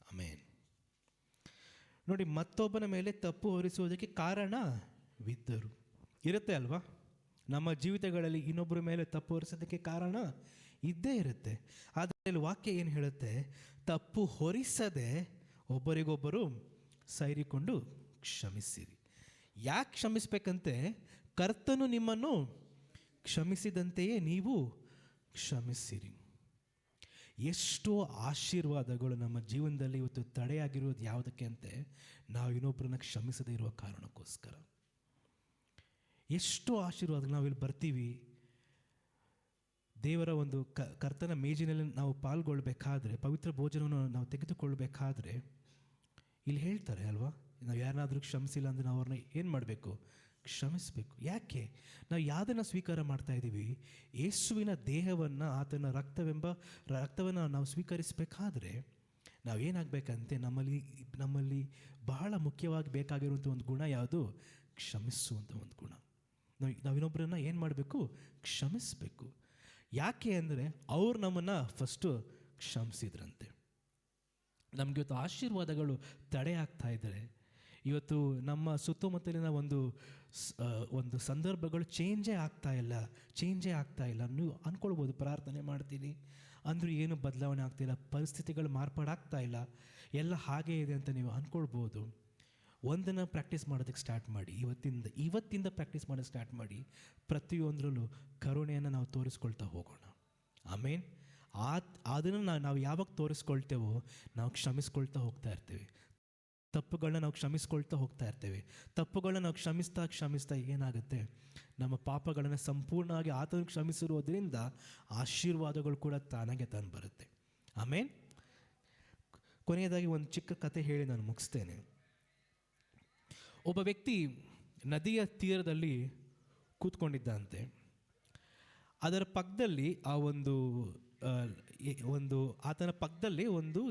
ಆಮೇನ್. ನೋಡಿ, ಮತ್ತೊಬ್ಬನ ಮೇಲೆ ತಪ್ಪು ಹೊರಿಸುವುದಕ್ಕೆ ಕಾರಣವಿದ್ದರು. ಇರುತ್ತೆ ಅಲ್ವಾ? ನಮ್ಮ ಜೀವಿತಗಳಲ್ಲಿ ಇನ್ನೊಬ್ಬರ ಮೇಲೆ ತಪ್ಪು ಹೊರಿಸೋದಕ್ಕೆ ಕಾರಣ ಇದ್ದೇ ಇರುತ್ತೆ. ಆದರೆ ವಾಕ್ಯ ಏನು ಹೇಳುತ್ತೆ? ತಪ್ಪು ಹೊರಿಸದೆ ಒಬ್ಬರಿಗೊಬ್ಬರು ಸೈರಿಕೊಂಡು ಕ್ಷಮಿಸಿರಿ. ಯಾಕೆ ಕ್ಷಮಿಸ್ಬೇಕಂತೆ? ಕರ್ತನು ನಿಮ್ಮನ್ನು ಕ್ಷಮಿಸಿದಂತೆಯೇ ನೀವು ಕ್ಷಮಿಸಿರಿ. ಎಷ್ಟೋ ಆಶೀರ್ವಾದಗಳು ನಮ್ಮ ಜೀವನದಲ್ಲಿ ಇವತ್ತು ತಡೆಯಾಗಿರೋದು ಯಾವುದಕ್ಕೆ ಅಂತೆ, ನಾವು ಇನ್ನೊಬ್ಬರನ್ನ ಕ್ಷಮಿಸದೇ ಇರುವ ಕಾರಣಕ್ಕೋಸ್ಕರ. ಎಷ್ಟೋ ಆಶೀರ್ವಾದಗಳು ನಾವಿಲ್ಲಿ ಬರ್ತೀವಿ, ದೇವರ ಒಂದು ಕರ್ತನ ಮೇಜಿನಲ್ಲಿ ನಾವು ಪಾಲ್ಗೊಳ್ಬೇಕಾದ್ರೆ, ಪವಿತ್ರ ಭೋಜನವನ್ನು ನಾವು ತೆಗೆದುಕೊಳ್ಬೇಕಾದ್ರೆ ಇಲ್ಲಿ ಹೇಳ್ತಾರೆ ಅಲ್ವಾ, ನಾವು ಯಾರನ್ನಾದರೂ ಕ್ಷಮಿಸಿಲ್ಲ ಅಂದರೆ ನಾವು ಅವ್ರನ್ನ ಏನು ಮಾಡಬೇಕು? ಕ್ಷಮಿಸಬೇಕು. ಯಾಕೆ? ನಾವು ಯಾವುದನ್ನು ಸ್ವೀಕಾರ ಮಾಡ್ತಾ ಇದ್ದೀವಿ? ಯೇಸುವಿನ ದೇಹವನ್ನು, ಆತನ ರಕ್ತವನ್ನು ನಾವು ಸ್ವೀಕರಿಸಬೇಕಾದ್ರೆ ನಾವೇನಾಗಬೇಕಂತೆ, ನಮ್ಮಲ್ಲಿ ಬಹಳ ಮುಖ್ಯವಾಗಿ ಬೇಕಾಗಿರುವಂಥ ಒಂದು ಗುಣ ಯಾವುದು? ಕ್ಷಮಿಸುವಂಥ ಒಂದು ಗುಣ. ನಾವು ಇನ್ನೊಬ್ಬರನ್ನ ಏನು ಮಾಡಬೇಕು? ಕ್ಷಮಿಸಬೇಕು. ಯಾಕೆ ಅಂದರೆ ಅವ್ರು ನಮ್ಮನ್ನು ಫಸ್ಟು ಕ್ಷಮಿಸಿದ್ರಂತೆ. ನಮಗೆ ಇವತ್ತು ಆಶೀರ್ವಾದಗಳು ತಡೆ ಆಗ್ತಾ ಇದ್ದಾರೆ. ಇವತ್ತು ನಮ್ಮ ಸುತ್ತಮುತ್ತಲಿನ ಒಂದು ಸಂದರ್ಭಗಳು ಚೇಂಜೇ ಆಗ್ತಾ ಇಲ್ಲ. ನೀವು ಅಂದ್ಕೊಳ್ಬೋದು, ಪ್ರಾರ್ಥನೆ ಮಾಡ್ತೀನಿ ಅಂದರೂ ಏನು ಬದಲಾವಣೆ ಆಗ್ತಾಯಿಲ್ಲ, ಪರಿಸ್ಥಿತಿಗಳು ಮಾರ್ಪಾಡಾಗ್ತಾ ಇಲ್ಲ, ಎಲ್ಲ ಹಾಗೇ ಇದೆ ಅಂತ ನೀವು ಅಂದ್ಕೊಳ್ಬೋದು. ಒಂದನ್ನು ಪ್ರಾಕ್ಟೀಸ್ ಮಾಡೋದಕ್ಕೆ ಸ್ಟಾರ್ಟ್ ಮಾಡಿ, ಇವತ್ತಿಂದ ಪ್ರಾಕ್ಟೀಸ್ ಮಾಡೋಕ್ಕೆ ಸ್ಟಾರ್ಟ್ ಮಾಡಿ. ಪ್ರತಿಯೊಂದರಲ್ಲೂ ಕರುಣೆಯನ್ನು ನಾವು ತೋರಿಸ್ಕೊಳ್ತಾ ಹೋಗೋಣ. ಆಮೇನ್. ಅದನ್ನು ನಾವು ಯಾವಾಗ ತೋರಿಸ್ಕೊಳ್ತೇವೋ ನಾವು ಕ್ಷಮಿಸ್ಕೊಳ್ತಾ ಹೋಗ್ತಾ ಇರ್ತೇವೆ. ತಪ್ಪುಗಳನ್ನ ನಾವು ಕ್ಷಮಿಸ್ಕೊಳ್ತಾ ಹೋಗ್ತಾ ಇರ್ತೇವೆ. ತಪ್ಪುಗಳನ್ನ ನಾವು ಕ್ಷಮಿಸ್ತಾ ಏನಾಗುತ್ತೆ, ನಮ್ಮ ಪಾಪಗಳನ್ನು ಸಂಪೂರ್ಣವಾಗಿ ಆತನು ಕ್ಷಮಿಸಿರುವುದರಿಂದ ಆಶೀರ್ವಾದಗಳು ಕೂಡ ತಾನಾಗೆ ತಾನು ಬರುತ್ತೆ. ಆಮೇನ್. ಕೊನೆಯದಾಗಿ ಒಂದು ಚಿಕ್ಕ ಕತೆ ಹೇಳಿ ನಾನು ಮುಗಿಸ್ತೇನೆ. ಒಬ್ಬ ವ್ಯಕ್ತಿ ನದಿಯ ತೀರದಲ್ಲಿ ಕೂತ್ಕೊಂಡಿದ್ದಂತೆ. ಅದರ ಪಕ್ಕದಲ್ಲಿ ಆತನ ಪಕ್ಕದಲ್ಲಿ ಒಂದು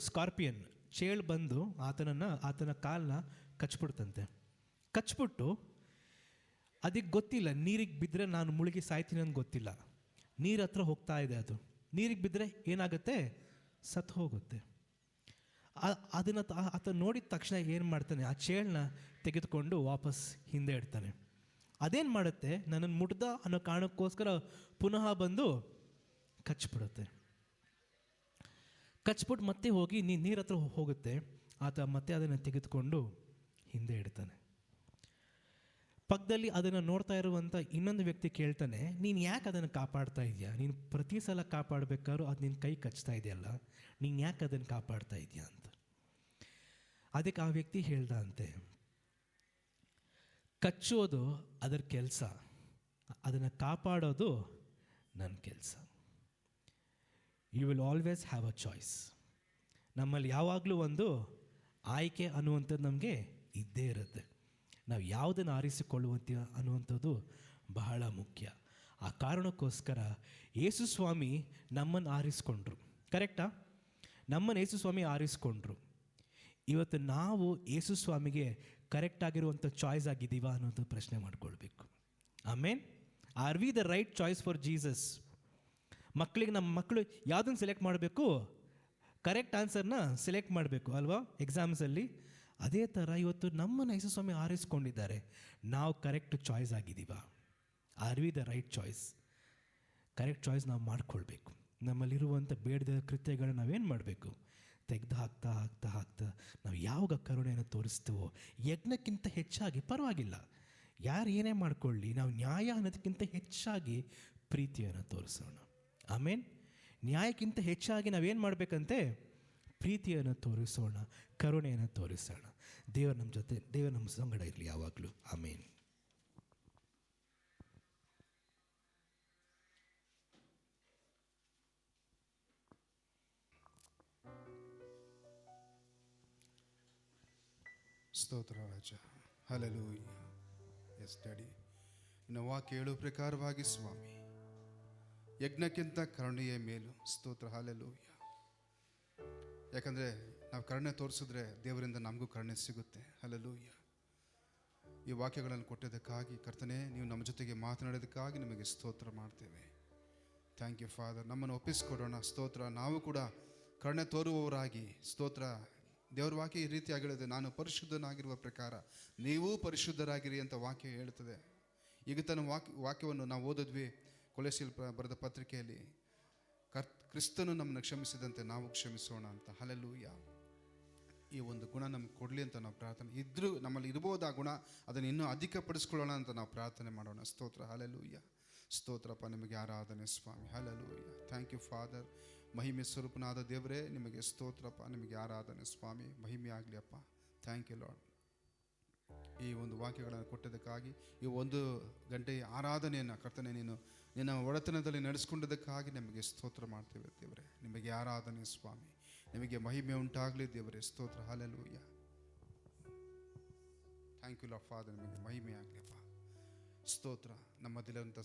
ಸ್ಕಾರ್ಪಿಯನ್ ಚೇಳು ಬಂದು ಆತನ ಕಾಲನ್ನ ಕಚ್ಬಿಡ್ತಂತೆ. ಕಚ್ಬಿಟ್ಟು ಅದಕ್ಕೆ ಗೊತ್ತಿಲ್ಲ, ನೀರಿಗೆ ಬಿದ್ದರೆ ನಾನು ಮುಳುಗಿ ಸಾಯ್ತೀನಿ ಅಂತ ಗೊತ್ತಿಲ್ಲ. ನೀರ ಹತ್ರ ಹೋಗ್ತಾ ಇದೆ. ಅದು ನೀರಿಗೆ ಬಿದ್ದರೆ ಏನಾಗುತ್ತೆ? ಸತ್ತು ಹೋಗುತ್ತೆ. ಅದನ್ನು ಆತ ನೋಡಿದ ತಕ್ಷಣ ಏನು ಮಾಡ್ತಾನೆ, ಆ ಚೇಳನ್ನ ತೆಗೆದುಕೊಂಡು ವಾಪಸ್ ಹಿಂದೆ ಇಡ್ತಾನೆ. ಅದೇನು ಮಾಡುತ್ತೆ, ನನ್ನನ್ನು ಮುಟ್ದ ಅನ್ನೋ ಕಾರಣಕ್ಕೋಸ್ಕರ ಪುನಃ ಬಂದು ಕಚ್ಬಿಡುತ್ತೆ. ಕಚ್ಬಿಟ್ಟು ಮತ್ತೆ ಹೋಗಿ ನೀರ ಹತ್ರ ಹೋಗುತ್ತೆ. ಆತ ಮತ್ತೆ ಅದನ್ನು ತೆಗೆದುಕೊಂಡು ಹಿಂದೆ ಇಡ್ತಾನೆ. ಪಕ್ಕದಲ್ಲಿ ಅದನ್ನು ನೋಡ್ತಾ ಇರುವಂಥ ಇನ್ನೊಂದು ವ್ಯಕ್ತಿ ಕೇಳ್ತಾನೆ, ನೀನು ಯಾಕೆ ಅದನ್ನು ಕಾಪಾಡ್ತಾ ಇದೆಯಾ? ನೀನು ಪ್ರತಿ ಸಲ ಕಾಪಾಡಬೇಕಾದ್ರೂ ಅದು ನಿನ್ನ ಕೈ ಕಚ್ತಾ ಇದೆಯಲ್ಲ, ನೀನು ಯಾಕೆ ಅದನ್ನು ಕಾಪಾಡ್ತಾ ಇದೆಯಾ ಅಂತ. ಅದಕ್ಕೆ ಆ ವ್ಯಕ್ತಿ ಹೇಳ್ದ ಅಂತೆ, ಕಚ್ಚೋದು ಅದರ ಕೆಲಸ, ಅದನ್ನು ಕಾಪಾಡೋದು ನನ್ನ ಕೆಲಸ. You will always have a choice. ನಮ್ಮಲ್ಲಿ ಯಾವಾಗಲೂ ಒಂದು ಆಯ್ಕೆ ಅನ್ನುವಂಥದ್ದು ನಮಗೆ ಇದ್ದೇ ಇರುತ್ತೆ. ನಾವು ಯಾವುದನ್ನು ಅನ್ನುವಂಥದ್ದು ಬಹಳ ಮುಖ್ಯ. ಆ ಕಾರಣಕ್ಕೋಸ್ಕರ ಯೇಸು ಸ್ವಾಮಿ ನಮ್ಮನ್ನು ಆರಿಸ್ಕೊಂಡ್ರು. ಕರೆಕ್ಟಾ? ನಮ್ಮನ್ನು ಯೇಸು ಸ್ವಾಮಿ ಆರಿಸ್ಕೊಂಡ್ರು. ಇವತ್ತು ನಾವು ಯೇಸು ಸ್ವಾಮಿಗೆ ಕರೆಕ್ಟ್ ಆಗಿರುವಂಥ ಚಾಯ್ಸ್ ಆಗಿದ್ದೀವಾ ಅನ್ನೋದು ಪ್ರಶ್ನೆ ಮಾಡ್ಕೊಳ್ಬೇಕು. Amen. Are we the right choice for Jesus? ನಮ್ಮ ಮಕ್ಕಳು ಯಾವುದನ್ನು ಸೆಲೆಕ್ಟ್ ಮಾಡಬೇಕು? ಕರೆಕ್ಟ್ ಆನ್ಸರ್ನ ಸೆಲೆಕ್ಟ್ ಮಾಡಬೇಕು ಅಲ್ವಾ ಎಕ್ಸಾಮ್ಸಲ್ಲಿ. ಅದೇ ಥರ ಇವತ್ತು ನಮ್ಮನ್ನು ಯೇಸು ಸ್ವಾಮಿ ಆರಿಸ್ಕೊಂಡಿದ್ದಾರೆ. ನಾವು ಕರೆಕ್ಟ್ ಚಾಯ್ಸ್ ಆಗಿದ್ದೀವಾ? Are we the right choice? Correct choice ನಾವು ಮಾಡ್ಕೊಳ್ಬೇಕು. ನಮ್ಮಲ್ಲಿರುವಂಥ ಬೇಡದ ಕೃತ್ಯಗಳನ್ನ ನಾವೇನು ಮಾಡಬೇಕು? ತೆಗೆದು ಹಾಕ್ತಾ ನಾವು ಯಾವಾಗ ಕರುಣೆಯನ್ನು ತೋರಿಸ್ತೀವೋ, ಯಜ್ಞಕ್ಕಿಂತ ಹೆಚ್ಚಾಗಿ ಪರವಾಗಿಲ್ಲ, ಯಾರು ಏನೇ ಮಾಡ್ಕೊಳ್ಳಿ, ನಾವು ನ್ಯಾಯ ಅನ್ನೋದಕ್ಕಿಂತ ಹೆಚ್ಚಾಗಿ ಪ್ರೀತಿಯನ್ನು ತೋರಿಸೋಣ. ಆಮೇನ್. ನ್ಯಾಯಕ್ಕಿಂತ ಹೆಚ್ಚಾಗಿ ನಾವೇನು ಮಾಡಬೇಕಂತೆ? ಪ್ರೀತಿಯನ್ನು ತೋರಿಸೋಣ, ಕರುಣೆಯನ್ನು ತೋರಿಸೋಣ. ದೇವರು ನಮ್ಮ ಸಂಗಡ ಇರಲಿ ಯಾವಾಗಲೂ. ಆಮೇನ್. ಸ್ತೋತ್ರ ರಾಜ. ಹಲ್ಲೆಲೂಯಾ. ಎಸ್ ಡ್ಯಾಡಿ, ಇನ್ನು ವಾಕ್ಯ ಹೇಳುವ ಪ್ರಕಾರವಾಗಿ ಸ್ವಾಮಿ, ಯಜ್ಞಕ್ಕಿಂತ ಕರುಣೆಯೇ ಮೇಲು. ಸ್ತೋತ್ರ. ಹಲ್ಲೆಲೂಯಾ. ಯಾಕಂದರೆ ನಾವು ಕರುಣೆ ತೋರಿಸಿದ್ರೆ ದೇವರಿಂದ ನಮಗೂ ಕರುಣೆ ಸಿಗುತ್ತೆ. ಹಲ್ಲೆಲೂಯಾ. ಈ ವಾಕ್ಯಗಳನ್ನು ಕೊಟ್ಟಿದ್ದಕ್ಕಾಗಿ ಕರ್ತನೇ, ನೀವು ನಮ್ಮ ಜೊತೆಗೆ ಮಾತನಾಡೋದಕ್ಕಾಗಿ ನಿಮಗೆ ಸ್ತೋತ್ರ ಮಾಡ್ತೇವೆ. Thank you Father. ನಮ್ಮನ್ನು ಒಪ್ಪಿಸ್ಕೊಡೋಣ. ಸ್ತೋತ್ರ. ನಾವು ಕೂಡ ಕರುಣೆ ತೋರುವವರಾಗಿ, ಸ್ತೋತ್ರ. ದೇವರ ವಾಕ್ಯ ಈ ರೀತಿಯಾಗಿ ಹೇಳಿದೆ, ನಾನು ಪರಿಶುದ್ಧನಾಗಿರುವ ಪ್ರಕಾರ ನೀವೂ ಪರಿಶುದ್ಧರಾಗಿರಿ ಅಂತ ವಾಕ್ಯ ಹೇಳ್ತದೆ. ಈಗ ತನ್ನ ವಾಕ್ಯವನ್ನು ನಾವು ಓದಿದ್ವಿ ಕೊಲೊಸ್ಸೆಯರು ಬರೆದ ಪತ್ರಿಕೆಯಲ್ಲಿ. ಕ್ರಿಸ್ತನು ನಮ್ಮನ್ನು ಕ್ಷಮಿಸಿದಂತೆ ನಾವು ಕ್ಷಮಿಸೋಣ ಅಂತ. ಹಲ್ಲೆಲೂಯಾ. ಈ ಒಂದು ಗುಣ ನಮ್ಗೆ ಕೊಡಲಿ ಅಂತ ನಾವು ಪ್ರಾರ್ಥನೆ ನಮ್ಮಲ್ಲಿ ಇರ್ಬೋದು ಆ ಗುಣ, ಅದನ್ನು ಇನ್ನೂ ಅಧಿಕಪಡಿಸ್ಕೊಳ್ಳೋಣ ಅಂತ ನಾವು ಪ್ರಾರ್ಥನೆ ಮಾಡೋಣ. ಸ್ತೋತ್ರ. ಹಲ್ಲೆಲೂಯಾ. ಸ್ತೋತ್ರಪ್ಪ, ನಿಮಗೆ ಆರಾಧನೆ ಸ್ವಾಮಿ. ಹಲ್ಲೆಲೂಯಾ. Thank you Father. ಮಹಿಮೆ ಸ್ವರೂಪನಾದ ದೇವರೇ, ನಿಮಗೆ ಸ್ತೋತ್ರಪ್ಪ, ನಿಮಗೆ ಆರಾಧನೆ ಸ್ವಾಮಿ. ಮಹಿಮೆ ಆಗಲಿ ಅಪ್ಪ. Thank you Lord. ಈ ಒಂದು ವಾಕ್ಯಗಳನ್ನು ಕೊಟ್ಟಿದ್ದಕ್ಕಾಗಿ, ಈ 1 ಗಂಟೆಯ ಆರಾಧನೆಯನ್ನು ಕರ್ತನೆ ನೀನು ನಿನ್ನ ಒಡೆತನದಲ್ಲಿ ನಡೆಸ್ಕೊಂಡಿದ್ದಕ್ಕಾಗಿ ನಿಮಗೆ ಸ್ತೋತ್ರ ಮಾಡ್ತೇವೆ ದೇವರೇ. ನಿಮಗೆ ಆರಾಧನೆ ಸ್ವಾಮಿ. ನಿಮಗೆ ಮಹಿಮೆ ಉಂಟಾಗಲಿ ದೇವರೇ. ಸ್ತೋತ್ರ. Hallelujah. Thank you Lord Father. ನಿಮಗೆ ಮಹಿಮೆ ಆಗಲಿ ಅಪ್ಪ. ಸ್ತೋತ್ರ. ನಮ್ಮದಿಲ್ಲಂಥ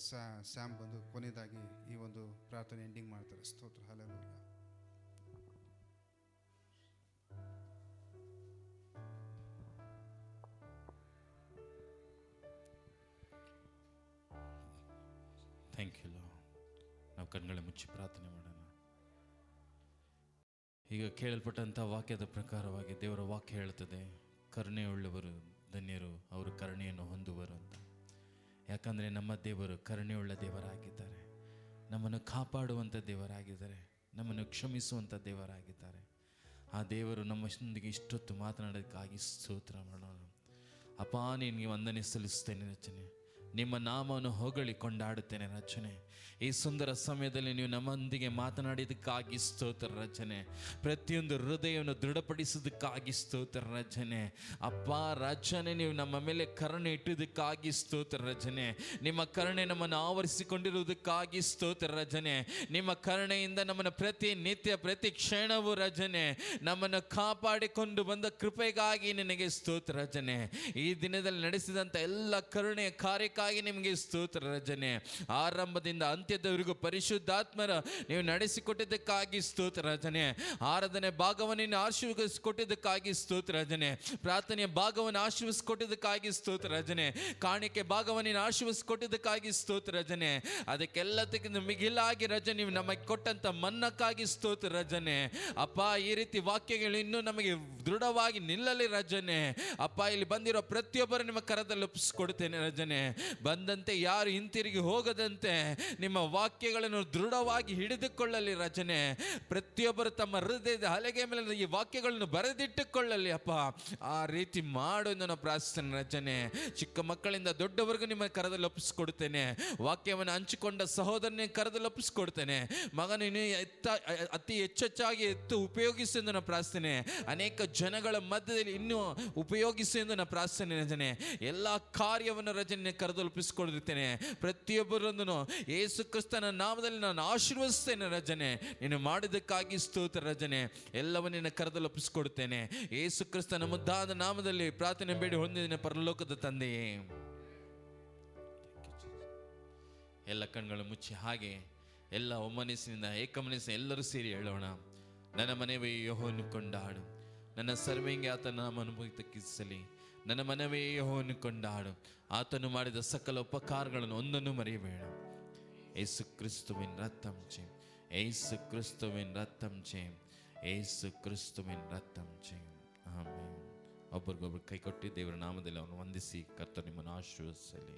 ಸ್ಯಾಮ್ ಬಂದು ಕೊನೆಯದಾಗಿ ಈ ಒಂದು ಪ್ರಾರ್ಥನೆ ಎಂಡಿಂಗ್ ಮಾಡ್ತಾರೆ. ಸ್ತೋತ್ರ. ಹಲ್ಲೆಲೂಯಾ. Thank you Lord. ನಾವು ಕಣ್ಗಳ ಮುಚ್ಚಿ ಪ್ರಾರ್ಥನೆ ಮಾಡೋಣ. ಈಗ ಕೇಳಲ್ಪಟ್ಟಂಥ ವಾಕ್ಯದ ಪ್ರಕಾರವಾಗಿ ದೇವರ ವಾಕ್ಯ ಹೇಳ್ತದೆ, ಕರುಣೆಯುಳ್ಳವರು ಧನ್ಯರು, ಅವರು ಕರುಣೆಯನ್ನು ಹೊಂದುವರು ಅಂತ. ಯಾಕಂದರೆ ನಮ್ಮ ದೇವರು ಕರುಣೆಯುಳ್ಳ ದೇವರಾಗಿದ್ದಾರೆ, ನಮ್ಮನ್ನು ಕಾಪಾಡುವಂಥ ದೇವರಾಗಿದ್ದಾರೆ, ನಮ್ಮನ್ನು ಕ್ಷಮಿಸುವಂಥ ದೇವರಾಗಿದ್ದಾರೆ. ಆ ದೇವರು ನಮ್ಮೊಂದಿಗೆ ಇಷ್ಟೊತ್ತು ಮಾತನಾಡೋದಕ್ಕಾಗಿ ಸ್ತೋತ್ರ ಮಾಡೋಣ. ಅಪ್ಪ, ನಿನಗೆ ವಂದನೆ ಸಲ್ಲಿಸ್ತೇನೆ ರಚನೆ. ನಿಮ್ಮ ನಾಮವನ್ನು ಹೊಗಳಿ ಕೊಂಡಾಡುತ್ತೇನೆ ರಚನೆ. ಈ ಸುಂದರ ಸಮಯದಲ್ಲಿ ನೀವು ನಮ್ಮೊಂದಿಗೆ ಮಾತನಾಡಿದ್ದಕ್ಕಾಗಿ ಸ್ತೋತ್ರ ರಚನೆ. ಪ್ರತಿಯೊಂದು ಹೃದಯವನ್ನು ದೃಢಪಡಿಸೋದಕ್ಕಾಗಿ ಸ್ತೋತ್ರ ರಚನೆ. ಅಪ್ಪ ರಚನೆ, ನೀವು ನಮ್ಮ ಮೇಲೆ ಕರುಣೆ ಇಟ್ಟಿದ್ದಕ್ಕಾಗಿ ಸ್ತೋತ್ರ ರಚನೆ. ನಿಮ್ಮ ಕರುಣೆ ನಮ್ಮನ್ನು ಆವರಿಸಿಕೊಂಡಿರುವುದಕ್ಕಾಗಿ ಸ್ತೋತ್ರ ರಚನೆ. ನಿಮ್ಮ ಕರುಣೆಯಿಂದ ನಮ್ಮನ್ನು ಪ್ರತಿನಿತ್ಯ ಪ್ರತಿ ಕ್ಷಣವೂ ರಚನೆ ನಮ್ಮನ್ನು ಕಾಪಾಡಿಕೊಂಡು ಬಂದ ಕೃಪೆಗಾಗಿ ನಿನಗೆ ಸ್ತೋತ್ರ ರಚನೆ. ಈ ದಿನದಲ್ಲಿ ನಡೆಸಿದಂಥ ಎಲ್ಲ ಕರುಣೆಯ ಕಾರ್ಯಕ್ಕಾಗಿ ನಿಮಗೆ ಸ್ತೋತ್ರ ರಚನೆ. ಆರಂಭದಿಂದ ಅಂತ್ಯದವರೆಗೂ ಪರಿಶುದ್ಧಾತ್ಮರ ನೀವು ನಡೆಸಿಕೊಟ್ಟಿದ್ದಕ್ಕಾಗಿ ಸ್ತೋತ್ರ ರಚನೆ. ಆರಾಧನೆ ಭಾಗವನ್ನು ಆಶೀರ್ವದಿಸಿಕೊಟ್ಟಿದ್ದಕ್ಕಾಗಿ ಸ್ತೋತ್ರ ರಚನೆ. ಪ್ರಾರ್ಥನೆಯ ಭಾಗವನ್ನು ಆಶೀರ್ವದಿಸಿಕೊಟ್ಟಿದ್ದಕ್ಕಾಗಿ ಸ್ತೋತ್ರ ರಚನೆ. ಕಾಣಿಕೆ ಭಾಗವನ್ನು ಆಶೀರ್ವದಿಸಿಕೊಟ್ಟಿದ್ದಕ್ಕಾಗಿ ಸ್ತೋತ್ರ ರಚನೆ. ಅದಕ್ಕೆಲ್ಲದಕ್ಕಿಂತ ಮಿಗಿಲಾಗಿ ರಚನೆ ನೀವು ನಮಗೆ ಕೊಟ್ಟಂತ ಮನ್ನಕ್ಕಾಗಿ ಸ್ತೋತ್ರ ರಚನೆ. ಅಪ್ಪ, ಈ ರೀತಿ ವಾಕ್ಯಗಳು ಇನ್ನೂ ನಮಗೆ ದೃಢವಾಗಿ ನಿಲ್ಲಲಿ ರಚನೆ. ಅಪ್ಪ, ಇಲ್ಲಿ ಬಂದಿರೋ ಪ್ರತಿಯೊಬ್ಬರು ನಿಮ್ಮ ಕರದಲ್ಲಿ ಒಪ್ಪಿಸ್ಕೊಡ್ತೇನೆ ರಚನೆ. ಬಂದಂತೆ ಯಾರು ಹಿಂತಿರುಗಿ ಹೋಗದಂತೆ ನಿಮ್ಮ ವಾಕ್ಯಗಳನ್ನು ದೃಢವಾಗಿ ಹಿಡಿದುಕೊಳ್ಳಲಿ ರಚನೆ. ಪ್ರತಿಯೊಬ್ಬರು ತಮ್ಮ ಹೃದಯದ ಹಲಗೆ ಮೇಲೆ ಈ ವಾಕ್ಯಗಳನ್ನು ಬರೆದಿಟ್ಟುಕೊಳ್ಳಲಿ ಅಪ್ಪ. ಆ ರೀತಿ ಮಾಡು ನನ್ನ ಪ್ರಾರ್ಥನೆ ರಚನೆ. ಚಿಕ್ಕ ಮಕ್ಕಳಿಂದ ದೊಡ್ಡವರೆಗೂ ನಿಮ್ಮ ಕರದಲ್ಲಿ ಒಪ್ಪಿಸ್ಕೊಡ್ತೇನೆ. ವಾಕ್ಯವನ್ನು ಹಂಚಿಕೊಂಡ ಸಹೋದರನೇ ಕರದಲ್ಲಿ ಒಪ್ಪಿಸ್ಕೊಡ್ತೇನೆ. ಮಗನು ಅತಿ ಹೆಚ್ಚೆಚ್ಚಾಗಿ ಉಪಯೋಗಿಸು ಎಂದು ನಾನು ಪ್ರಾರ್ಥನೆ. ಅನೇಕ ಜನಗಳ ಮಧ್ಯದಲ್ಲಿ ಇನ್ನೂ ಉಪಯೋಗಿಸು ಎಂದು ನಾನು ಪ್ರಾರ್ಥನೆ ರಚನೆ. ಎಲ್ಲ ಕಾರ್ಯವನ್ನು ರಚನೆ ಕರೆದು ಒಪ್ಪಿಸಿಕೊಂಡಿರ್ತೇನೆ. ಪ್ರತಿಯೊಬ್ಬರನ್ನು ಯೇಸು ಕ್ರಿಸ್ತನ ನಾಮದಲ್ಲಿ ನಾನು ಆಶೀರ್ವದಿಸ್ತೇನೆ ರಚನೆ. ನೀನು ಮಾಡಿದ್ದಕ್ಕಾಗಿ ಸ್ತೋತ್ರ ರಚನೆ. ಎಲ್ಲವನ್ನ ನಿನ್ನ ಕರೆದಲ್ಲಿ ಒಪ್ಪಿಸಿಕೊಡ್ತೇನೆ. ಯೇಸು ಕ್ರಿಸ್ತನ ಮುದ್ದಾದ ನಾಮದಲ್ಲಿ ಪ್ರಾರ್ಥನೆ ಬೇಡಿ ಹೊಂದಿದ್ದೇನೆ ಪರಲೋಕದ ತಂದೆಯೇ. ಎಲ್ಲ ಕಣ್ಗಳು ಮುಚ್ಚಿ ಹಾಗೆ ಎಲ್ಲ ಒಮ್ಮನಸ್ಸಿನಿಂದ ಏಕಮನಸ್ಸಿನ ಎಲ್ಲರೂ ಸೇರಿ ಹೇಳೋಣ. ನನ್ನ ಮನೆವೇ ಯೆಹೋವನನ್ನು ಕೊಂಡಾಡು, ನನ್ನ ಸರ್ವೇಂಗೆ ಆತನ ನಾಮವನ್ನು ತಗ್ಗಿಸಲಿ. ನನ್ನ ಮನವೇ ಯೆಹೋವನನ್ನು ಕೊಂಡಾಡು, ಆತನು ಮಾಡಿದ ಸಕಲ ಉಪಕಾರಗಳನ್ನು ಒಂದನ್ನು ಮರೆಯಬೇಡ. ಯೇಸು ಕ್ರಿಸ್ತುವಿನ ರಕ್ತಂ ಜಯ, ಯೇಸು ಕ್ರಿಸ್ತುವಿನ ರಕ್ತಂ ಜಯ, ಯೇಸು ಕ್ರಿಸ್ತುವಿನ ರಕ್ತಂ ಜಯ. ಆಮೆನ್. ಒಬ್ಬರಿಗೊಬ್ಬರು ಕೈ ಕೊಟ್ಟು ದೇವರ ನಾಮದಲ್ಲಿ ಅವನು ವಂದಿಸಿ ಕರ್ತನು ನಿಮ್ಮನ್ನು ಆಶೀರ್ವದಿಸಲಿ.